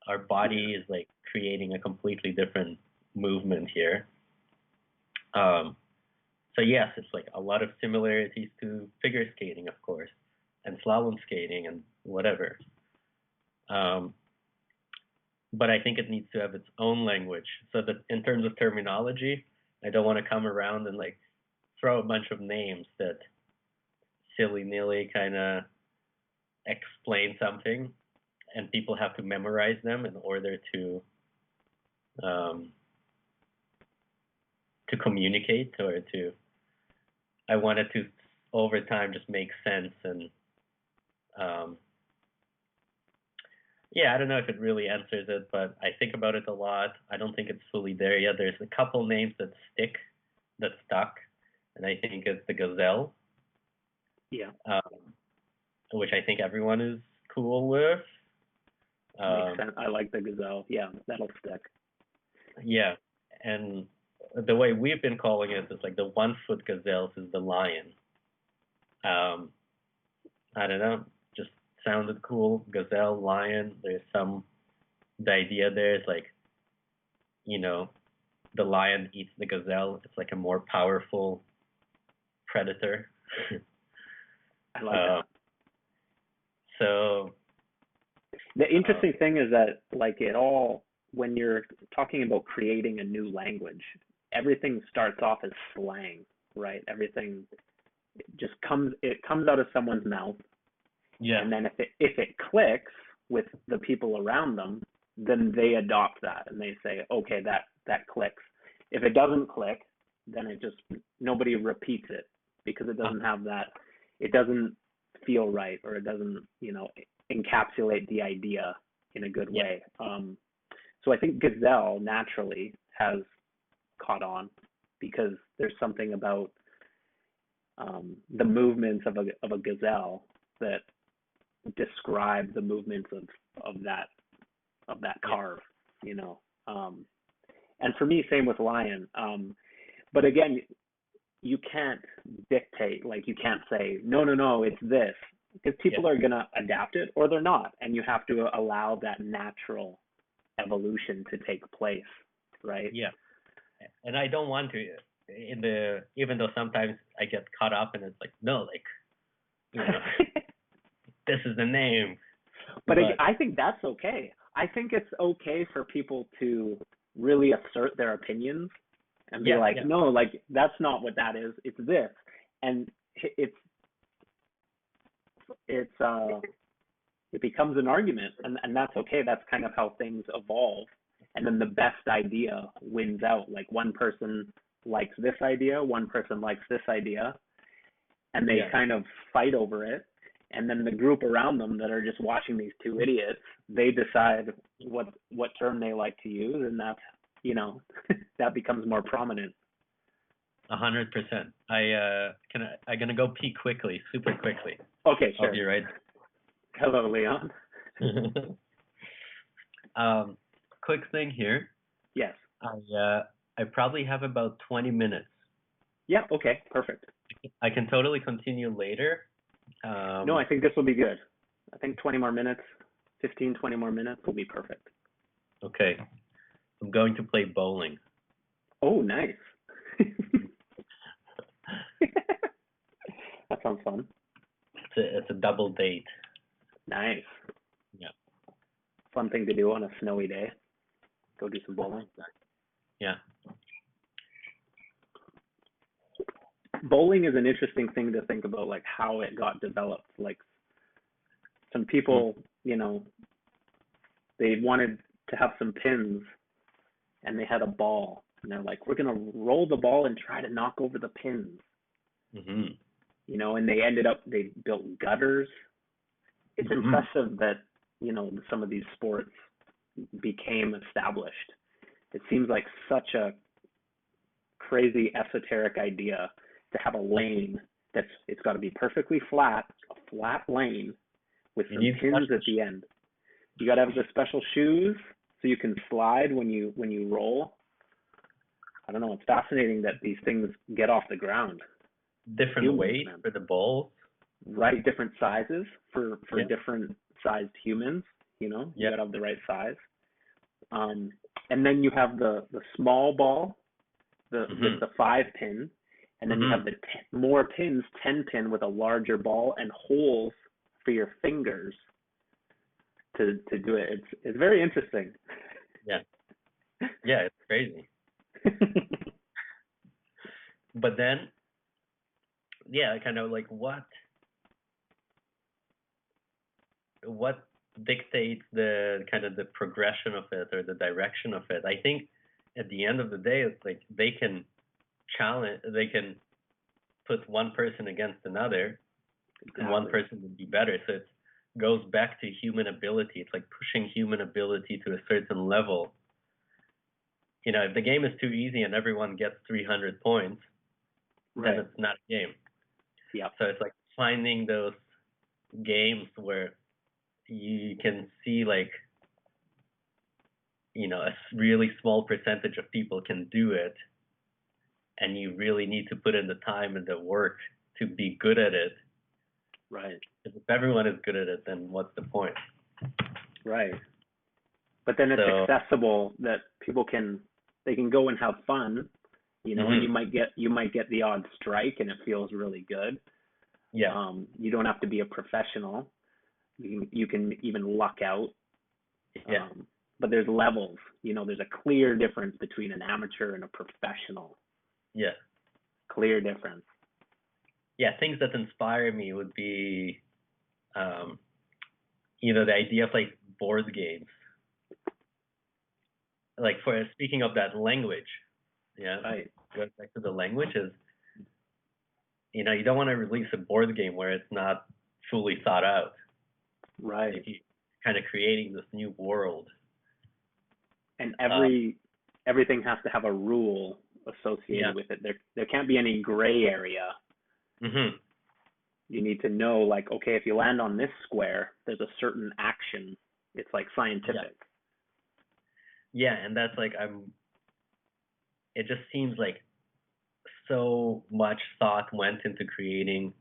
Our body is like creating a completely different movement here. So yes, it's like a lot of similarities to figure skating, of course, and slalom skating and whatever. But I think it needs to have its own language, so that in terms of terminology, I don't want to come around and like throw a bunch of names that silly-nilly kind of explain something, and people have to memorize them in order to communicate, or to. I wanted to over time just make sense, and I don't know if it really answers it, but I think about it a lot. I don't think it's fully there yet. There's a couple names that stuck, and I think it's the gazelle. Yeah. Which I think everyone is cool with. Makes sense. I like the gazelle. Yeah, that'll stick. Yeah, and the way we've been calling it is like the 1-foot gazelles is the lion. I don't know, just sounded cool. Gazelle, lion. There's the idea there is like, the lion eats the gazelle. It's like a more powerful predator. I like that. So the interesting thing is that like when you're talking about creating a new language, everything starts off as slang, right? Everything just comes out of someone's mouth. Yeah. And then if it clicks with the people around them, then they adopt that and they say, okay, that clicks. If it doesn't click, then nobody repeats it because it doesn't have that, it doesn't feel right, or it doesn't, encapsulate the idea in a good way. So I think Gazelle naturally has caught on because there's something about the movements of a gazelle that describe the movements of that carve, and for me, same with lion. But again, you can't dictate, like you can't say, no, it's this, because people are going to adapt it or they're not. And you have to allow that natural evolution to take place, right? Yeah. And I don't want to, even though sometimes I get caught up and it's like, no, like, this is the name. But I think that's okay. I think it's okay for people to really assert their opinions and be like, no, like that's not what that is. It's this, and it becomes an argument, and that's okay. That's kind of how things evolve. And then the best idea wins out. Like one person likes this idea, one person likes this idea, and they kind of fight over it. And then the group around them that are just watching these two idiots, they decide what term they like to use, and that's, that becomes more prominent. 100%. I'm gonna go pee quickly, super quickly. Okay, sure. I'll be right. Hello, Leon. Quick thing here. Yes. I probably have about 20 minutes. Yeah. Okay. Perfect. I can totally continue later. No, I think this will be good. I think 20 more minutes, 15, 20 more minutes will be perfect. Okay. I'm going to play bowling. Oh, nice. That sounds fun. It's a double date. Nice. Yeah. Fun thing to do on a snowy day. Go do some bowling. Yeah. Bowling is an interesting thing to think about, like how it got developed. Like some people, they wanted to have some pins and they had a ball and they're like, we're going to roll the ball and try to knock over the pins. Mm-hmm. And they built gutters. It's impressive that, some of these sports became established. It seems like such a crazy esoteric idea to have a lane it's got to be perfectly flat, a flat lane with some pins at the end. You got to have the special shoes so you can slide when you roll. I don't know. It's fascinating that these things get off the ground. Different weight for the balls. Right, different sizes for different sized humans. You got to have the right size. And then you have the small ball, the 5-pin, and then you have the more pins, 10-pin with a larger ball and holes for your fingers to do it. It's very interesting. Yeah. Yeah, it's crazy. But then, kind of like what dictates the kind of the progression of it or the direction of it? I think at the end of the day, it's like they can put one person against another, and one person would be better. So it goes back to human ability. It's like pushing human ability to a certain level. If the game is too easy and everyone gets 300 points, then it's not a game. Yeah. So it's like finding those games where you can see like, a really small percentage of people can do it, and you really need to put in the time and the work to be good at it. Right. If everyone is good at it, then what's the point? Right. But then it's accessible that people can go and have fun, and you might get the odd strike and it feels really good. Yeah. You don't have to be a professional. You can even luck out. Yeah. But there's levels. There's a clear difference between an amateur and a professional. Yeah. Clear difference. Yeah, things that inspire me would be, the idea of like board games. like for speaking of that language, yeah, Right. going back to the language is, you know, you don't want to release a board game where it's not fully thought out. Right. Like you kind of creating this new world. And Um, everything has to have a rule yeah. associated with it. There can't be any gray area. Mhm. You need to know, like, okay, if you land on this square, there's a certain action. It's like Yeah. scientific. Yeah, and that's like it just seems like so much thought went into creating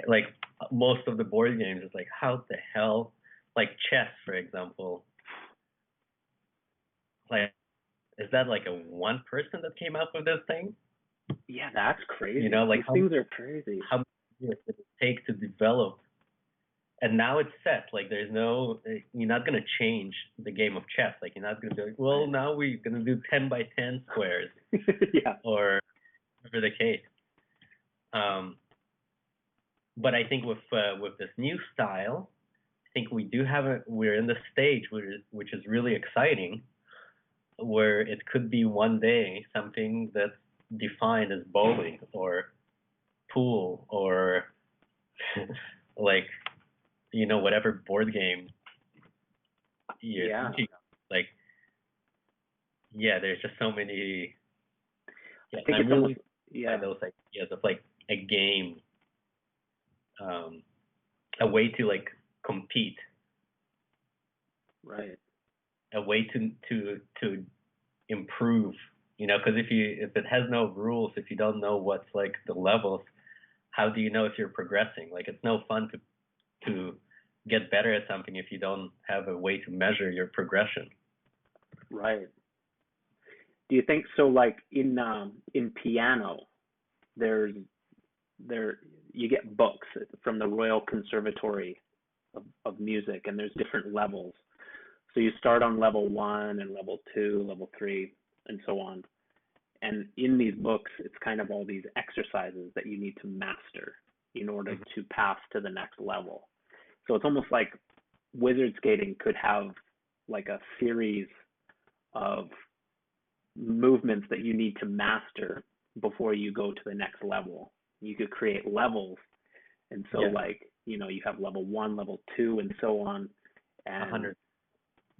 like most of the board games. It's like how the hell, like chess for example, like is that like a one person that came up with this thing? Yeah, that's You crazy. know, like These things are crazy. how many years did it take to develop? And now it's set. Like there's no, you're not gonna change the game of chess. Like you're not gonna be like, well, now we're gonna do 10 by 10 squares Yeah. or whatever the case. Um, but I think with this new style, I think we do have we're in the stage which is really exciting, where it could be one day something that's defined as bowling or pool or like, you know, whatever board game you're Yeah. thinking of. Like, yeah, there's just so many. I Yeah, think I'm it's almost, really by yeah. those ideas of like a game, um, a way to like compete, Right. a way to improve. You know, because if it has no rules, if you don't know what's like the levels, how do you know if you're progressing? Like, it's no fun to get better at something if you don't have a way to measure your progression. Right. Do you think so? Like in piano, there's there you get books from the Royal Conservatory of Music, and there's different levels. So you start on level one and level two, level three, and so on. And in these books, it's kind of all these exercises that you need to master in order Mm-hmm. to pass to the next level. So it's almost like wizard skating could have like a series of movements that you need to master before you go to the next level. You could create levels. And so Yeah, like, you have level one, level two, and so on. a And hundred.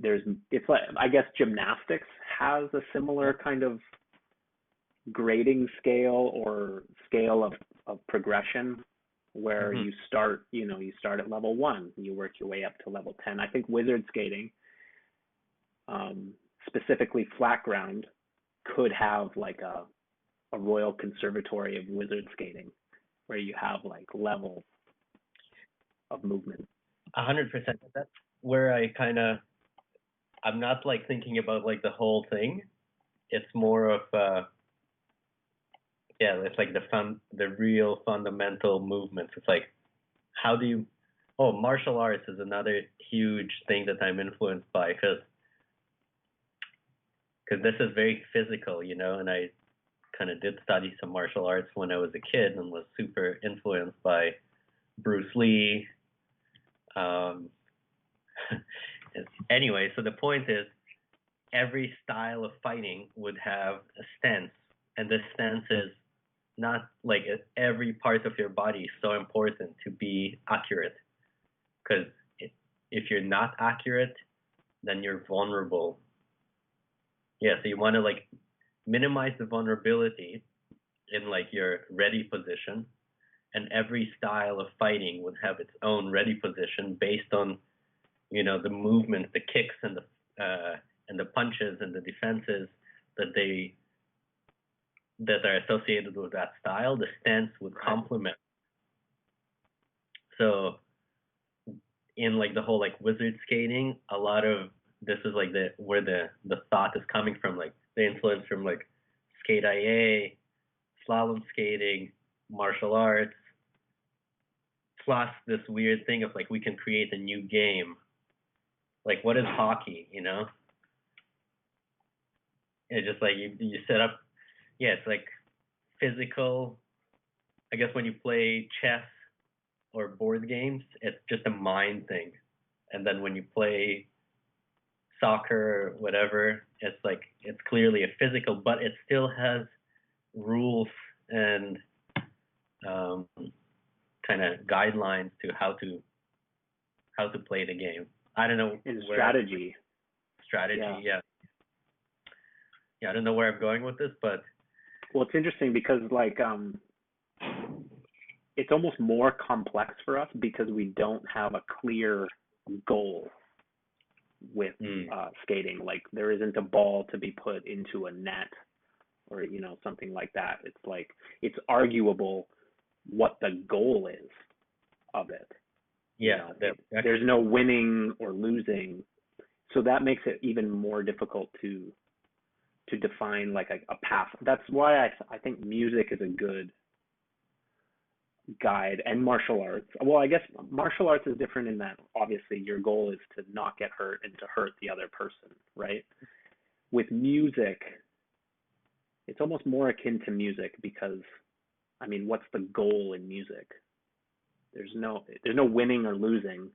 it's like, I guess gymnastics has a Yeah. similar kind of grading scale or scale of progression where Mm-hmm. you start at level one, you work your way up to level 10. I think wizard skating, specifically flat ground, could have like a royal conservatory of wizard skating where you have like levels of movement. 100%. That's where I'm not like thinking about like the whole thing. It's more of yeah, it's like the real fundamental movements. It's like how do you? Oh, martial arts is another huge thing that I'm influenced by because this is very physical, you know, and I kind of did study some martial arts when I was a kid and was super influenced by Bruce Lee. Um, anyway, so the point is every style of fighting would have a stance, and this stance is not like every part of your body is so important to be accurate because if you're not accurate, then you're vulnerable. Yeah, so you want to like minimize the vulnerability in like your ready position, and every style of fighting would have its own ready position based on, you know, the movements, the kicks, and the punches and the defenses that they that are associated with that style. The stance would Right. complement. So in like the whole like wizard skating, a lot of this is like the where the thought is coming from, like the influence from like skate IA, slalom skating, martial arts, plus this weird thing of like we can create a new game. Like what is hockey, you know? It's just like you set up, yeah, it's like physical. I guess when you play chess or board games, it's just a mind thing. And then when you play soccer or whatever. It's like it's clearly a physical, but it still has rules and kind of guidelines to how to play the game. I don't know And where strategy. yeah. I don't know where I'm going with this, but Well, it's interesting because like it's almost more complex for us because we don't have a clear goal with skating. Like there isn't a ball to be put into a net or something like that. It's like it's arguable what the goal is of it. yeah, There's no winning or losing, so that makes it even more difficult to define like a path. That's why I think music is a good guide, and martial arts. Well, I guess martial arts is different in that obviously your goal is to not get hurt and to hurt the other person, right? With music, it's almost more akin to music because I mean, what's the goal in music? There's no winning or losing.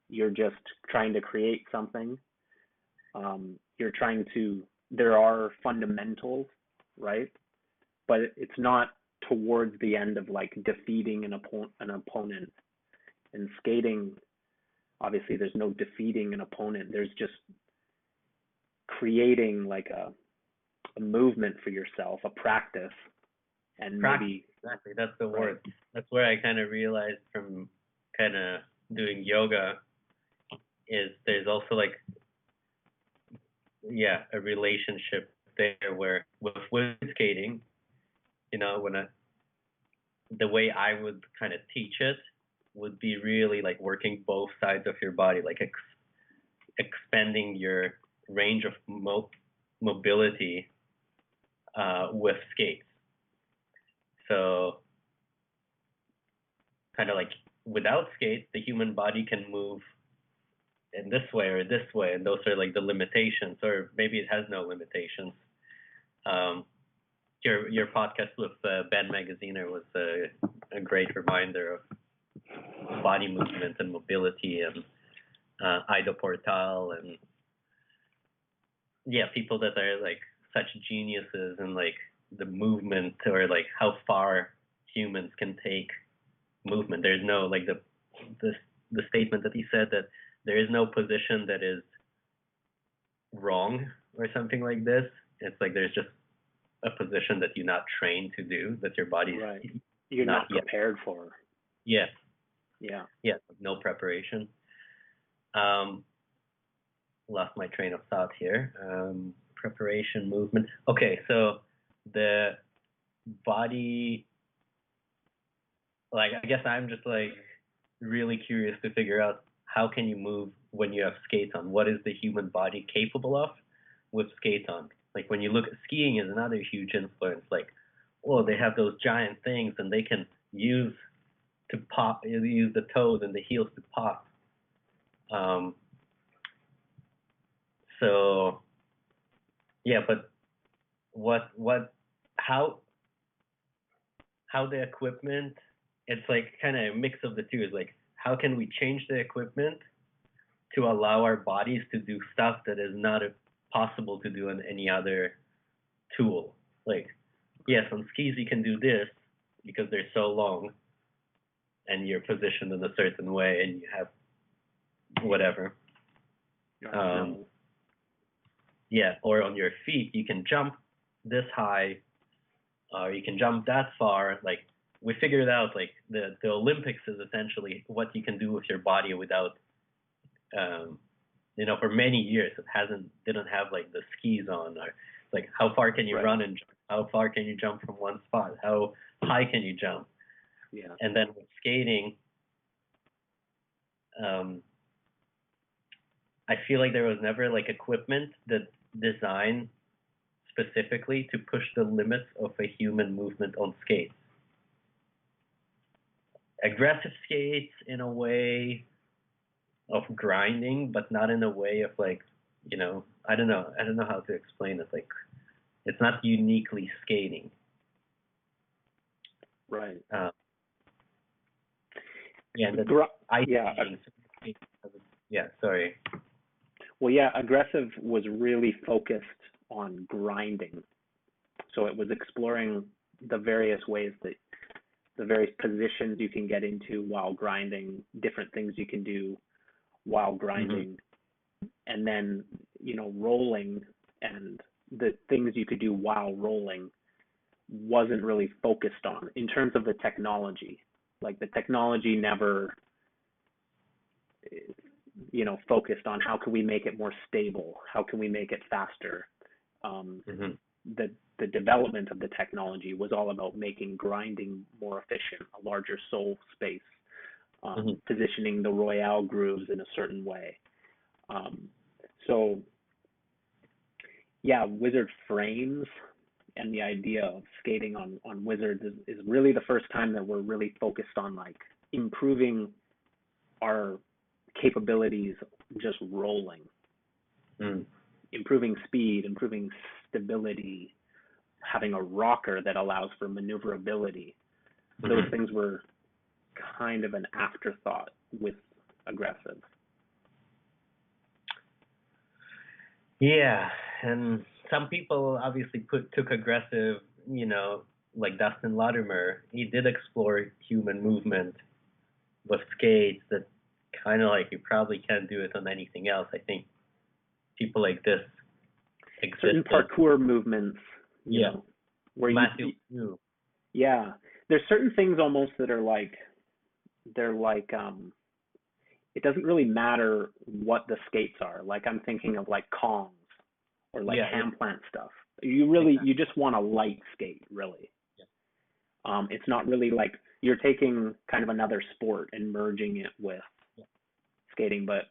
You're just trying to create something. You're trying to. There are fundamentals, right? But it's not towards the end of like defeating an opponent. In skating, obviously, there's no defeating an opponent. There's just creating like a movement for yourself, a practice, and maybe exactly that's the word. That's where I kind of realized from kind of doing yoga is there's also like a relationship there where with skating, when the way I would kind of teach it would be really like working both sides of your body, like expanding your range of mobility with skates. So kind of like without skates, the human body can move in this way or this way, and those are like the limitations, or maybe it has no limitations. Your podcast with Ben Magaziner was a great reminder of body movement and mobility, and Ida Portal, and people that are like such geniuses in like the movement, or like how far humans can take movement. There's no like the statement that he said that there is no position that is wrong or something like this. It's like there's just a position that you're not trained to do, that your body's you're not prepared for. Yes. Yeah. No preparation. Lost my train of thought here. Preparation, movement. Okay, so the body, like I guess I'm just like really curious to figure out how can you move when you have skates on? What is the human body capable of with skates on? Like when you look at skiing is another huge influence. Like, they have those giant things and they can use the toes and the heels to pop. So but how the equipment, it's like kind of a mix of the two. Is like, how can we change the equipment to allow our bodies to do stuff that is not possible to do on any other tool? Like, yes, on skis you can do this because they're so long and you're positioned in a certain way and you have whatever. Or on your feet you can jump this high, or you can jump that far. Like, we figured out like the Olympics is essentially what you can do with your body without for many years it didn't have like the skis on, or like how far can you run and how far can you jump from one spot, how high can you jump. And then with skating, I feel like there was never like equipment that designed specifically to push the limits of a human movement on skates. Aggressive skates in a way of grinding, but not in a way of like, I don't know how to explain it. Like, it's not uniquely skating. Right. Sorry. Well, yeah, aggressive was really focused on grinding. So it was exploring the various ways that the various positions you can get into while grinding, different things you can do while Mm-hmm. grinding, and then, rolling and the things you could do while rolling wasn't really focused on in terms of the technology. Like the technology never, focused on how can we make it more stable, how can we make it faster. Um, Mm-hmm. the the development of the technology was all about making grinding more efficient, a larger soul space, Mm-hmm. positioning the royale grooves in a certain way. Um, so yeah, wizard frames and the idea of skating on wizards is really the first time that we're really focused on like improving our capabilities just rolling, Mm. improving speed, improving stability, having a rocker that allows for maneuverability. Those Mm-hmm. things were kind of an afterthought with aggressive. Yeah, and some people obviously took aggressive, like Dustin Latimer. He did explore human movement with skates that kind of like you probably can't do it on anything else. I think people like this Certain existed. parkour movements, Yeah, where Matthew too. yeah, there's certain things almost that are like, they're like, it doesn't really matter what the skates are. Like I'm thinking of like Kongs or like Yeah, yeah, hand plant stuff. You exactly. just want a light skate, really. Yeah, It's not really like you're taking kind of another sport and merging it with yeah, skating, but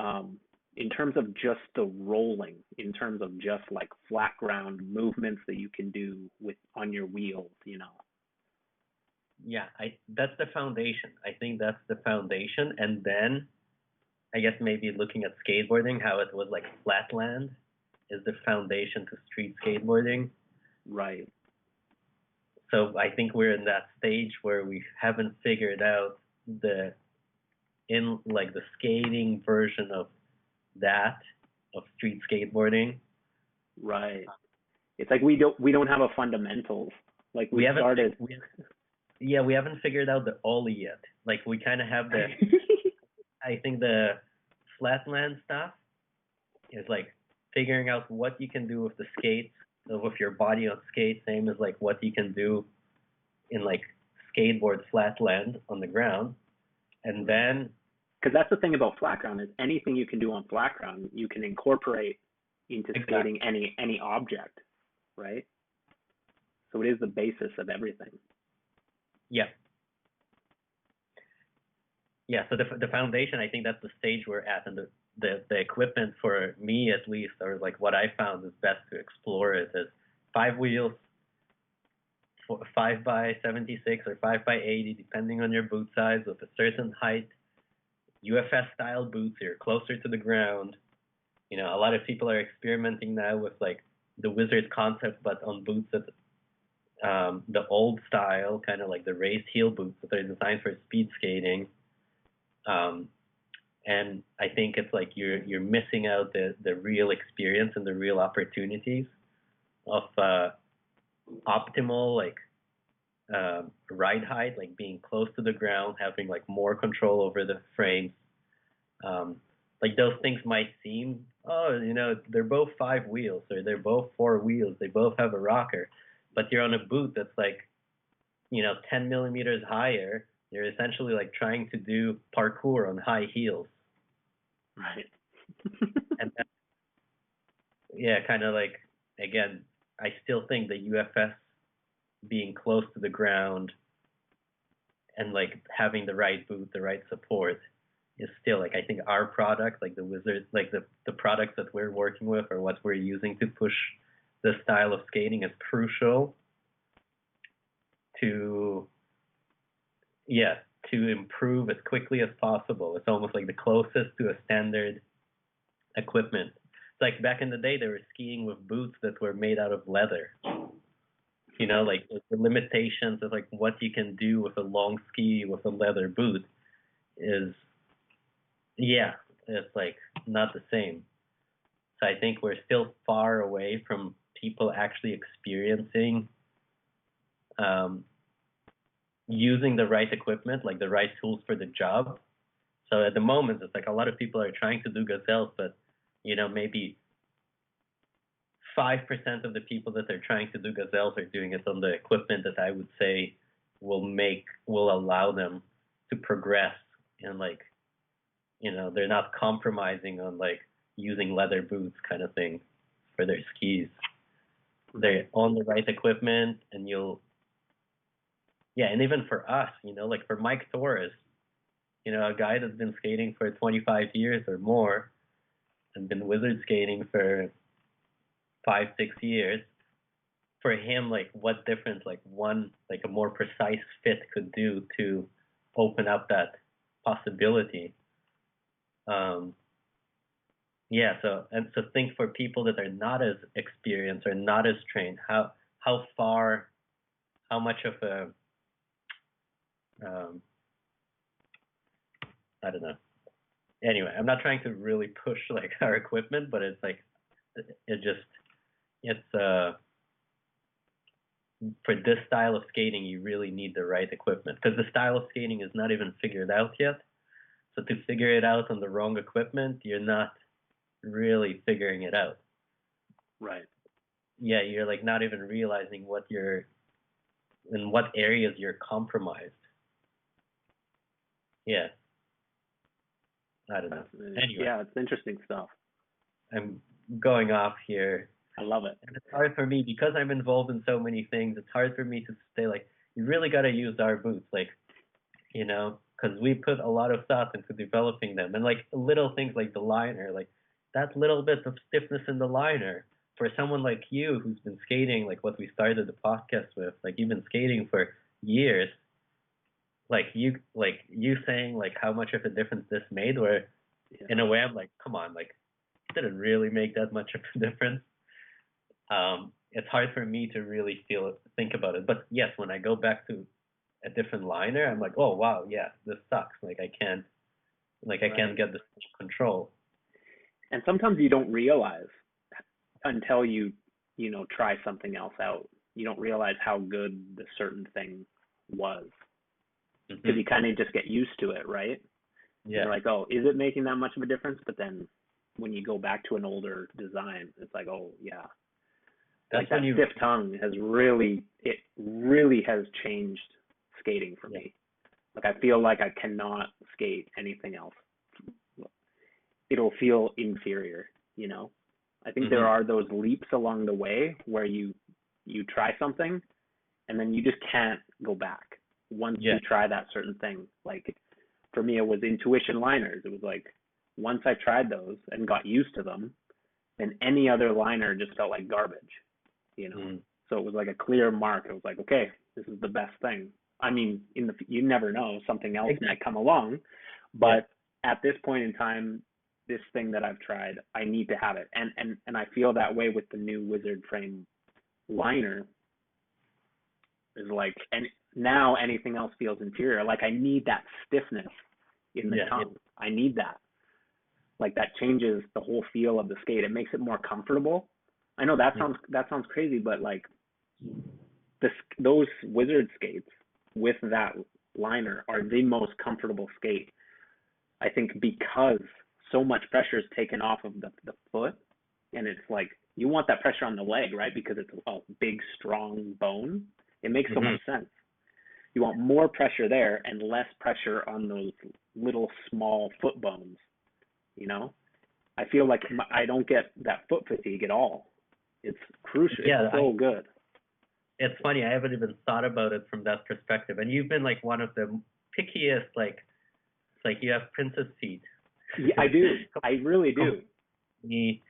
um, in terms of just the rolling, in terms of just like flat ground movements that you can do with on your wheels. yeah. That's the foundation. I think that's the foundation, and then I guess maybe looking at skateboarding, how it was like flatland is the foundation to street skateboarding. Right. So I think we're in that stage where we haven't figured out the in like the skating version of that of street skateboarding. Right. It's like we don't have a fundamentals. Like We we haven't started. yeah, we haven't figured out the ollie yet. Like we kind of have the I think the flatland stuff is like figuring out what you can do with the skates, with your body on skates, same as like what you can do in like skateboard flatland on the ground. And then Because that's the thing about flat ground is anything you can do on flat ground you can incorporate into skating exactly. any object, right? So it is the basis of everything. Yeah. Yeah, so the foundation, I think that's the stage we're at, and the equipment for me at least, or like what I found is best to explore it is 5 wheels, 5 by 76 or 5 by 80, depending on your boot size, with a certain height, UFS style boots. You're closer to the ground. A lot of people are experimenting now with like the Wizard concept, but on boots that the old style, kind of like the raised heel boots that are designed for speed skating. Um, and I think it's like you're missing out the real experience and the real opportunities of optimal like ride height, like being close to the ground, having like more control over the frames. Um, like those things might seem, oh, they're both 5 wheels or they're both 4 wheels, they both have a rocker, but you're on a boot that's like 10 millimeters higher. You're essentially like trying to do parkour on high heels. Right. And yeah, kind of like, again, I still think the UFS being close to the ground and like having the right boot, the right support is still like, I think our product, like the Wizard, like the products that we're working with or what we're using to push the style of skating is crucial to, yeah, to improve as quickly as possible. It's almost like the closest to a standard equipment. It's like back in the day, they were skiing with boots that were made out of leather. Like the limitations of like what you can do with a long ski with a leather boot is, yeah, it's like not the same. So I think we're still far away from people actually experiencing using the right equipment, like the right tools for the job. So at the moment, it's like a lot of people are trying to do gazelles, but maybe 5% of the people that are trying to do gazelles are doing it on the equipment that I would say will allow them to progress, and they're not compromising on like using leather boots kind of thing for their skis. They're on the right equipment, and and even for us, like for Mike Torres, a guy that's been skating for 25 years or more and been wizard skating for 5-6 years, for him, like what difference like a more precise fit could do to open up that possibility. So think for people that are not as experienced or not as trained, how much of a I don't know. Anyway, I'm not trying to really push like our equipment, but it's like it's for this style of skating, you really need the right equipment, because the style of skating is not even figured out yet. So to figure it out on the wrong equipment, you're not really figuring it out. Right. Yeah, you're like not even realizing in what areas you're compromised. Yeah. I don't know. Anyway. Yeah, it's interesting stuff. I'm going off here. I love it. And it's hard for me because I'm involved in so many things. It's hard for me to say like, you really got to use our boots, like, because we put a lot of thought into developing them, and like little things like the liner, like that little bit of stiffness in the liner. For someone like you who's been skating, like what we started the podcast with, like you've been skating for years, like you saying like how much of a difference this made, where in a way I'm like, come on, like it didn't really make that much of a difference. It's hard for me to really think about it. But yes, when I go back to a different liner, I'm like, oh wow, yeah, this sucks. Like I can't get the same control. And sometimes you don't realize until you try something else out. You don't realize how good the certain thing was, because you kind of just get used to it, right? Yeah. You're like, oh, is it making that much of a difference? But then when you go back to an older design, it's like, oh yeah, that's like that stiff tongue really has changed skating for me. Like I feel like I cannot skate anything else. It'll feel inferior, I think there are those leaps along the way where you try something and then you just can't go back once you try that certain thing. Like for me, it was intuition liners. It was like once I tried those and got used to them, then any other liner just felt like garbage, So it was like a clear mark. It was like, okay, this is the best thing. I mean, you never know, something else might come along, but at this point in time, this thing that I've tried, I need to have it. And I feel that way with the new Wizard Frame liner. Is like, and now anything else feels inferior. Like I need that stiffness in the tongue. I need that. Like that changes the whole feel of the skate. It makes it more comfortable. I know that sounds crazy, but like those Wizard skates with that liner are the most comfortable skate, I think, because so much pressure is taken off of the foot, and it's like you want that pressure on the leg, right? Because it's a big, strong bone. It makes so much sense. You want more pressure there and less pressure on those little small foot bones. I feel like I don't get that foot fatigue at all. It's crucial. It's so good. It's funny. I haven't even thought about it from that perspective. And you've been like one of the pickiest. Like, it's like you have princess feet. Yeah, I do. I really do. Me,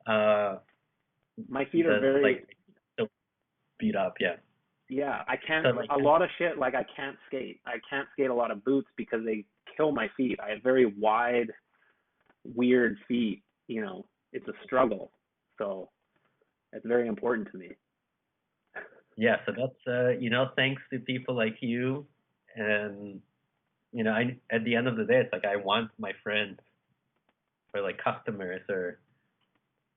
my feet are very like still beat up. Yeah. Yeah, I can't. So a lot of shit. Like I can't skate. I can't skate a lot of boots because they kill my feet. I have very wide, weird feet. It's a struggle. So it's very important to me. Yeah, so that's thanks to people like you, and at the end of the day, it's like I want my friends for like customers, or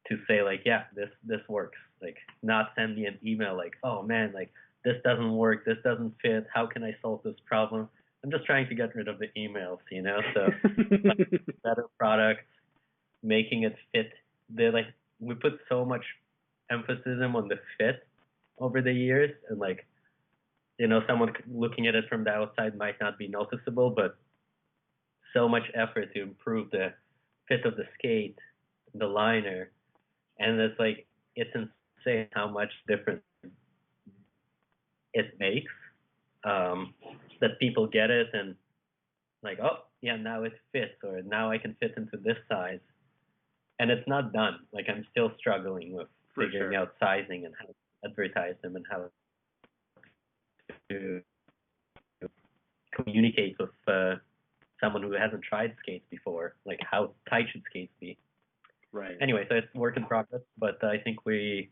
to say like, yeah, this works. Like, not send me an email like, oh man, like this doesn't work, this doesn't fit, how can I solve this problem? I'm just trying to get rid of the emails, you know. So like, better products, making it fit. They like, we put so much emphasis on the fit over the years, and like, you know, someone looking at it from the outside might not be noticeable, but so much effort to improve the fit of the skate, the liner, and it's like, it's insane how much difference it makes, that people get it and like, oh yeah, now it fits, or now I can fit into this size, and it's not done. Like, I'm still struggling with figuring out sizing and how to advertise them and how to communicate with someone who hasn't tried skates before, like how tight should skates be. Right. Anyway, so it's work in progress, but I think we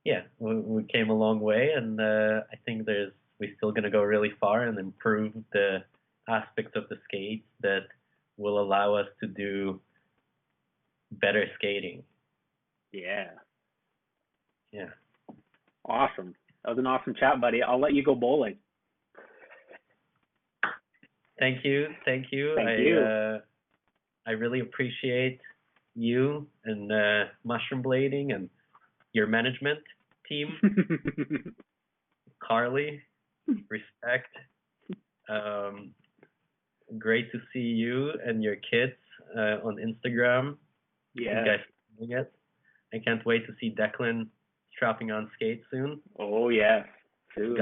came a long way, and I think we're still going to go really far and improve the aspects of the skates that will allow us to do better skating. Yeah. Yeah. Awesome. That was an awesome chat, buddy. I'll let you go bowling. Thank you. Thank you. I really appreciate you and Mushroom Blading and your management team. Carly, respect. Great to see you and your kids on Instagram. Yeah. You guys are doing it. I can't wait to see Declan strapping on skates soon. Oh yeah. Soon.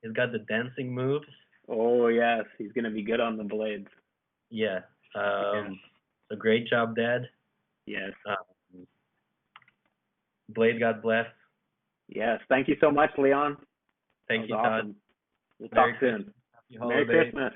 He's got the dancing moves. Oh yes, he's gonna be good on the blades. Yeah. So great job, Dad. Yes. Blade, God bless. Yes. Thank you so much, Leon. Thank you, awesome. Todd. We'll talk soon. Happy holiday. Merry Christmas.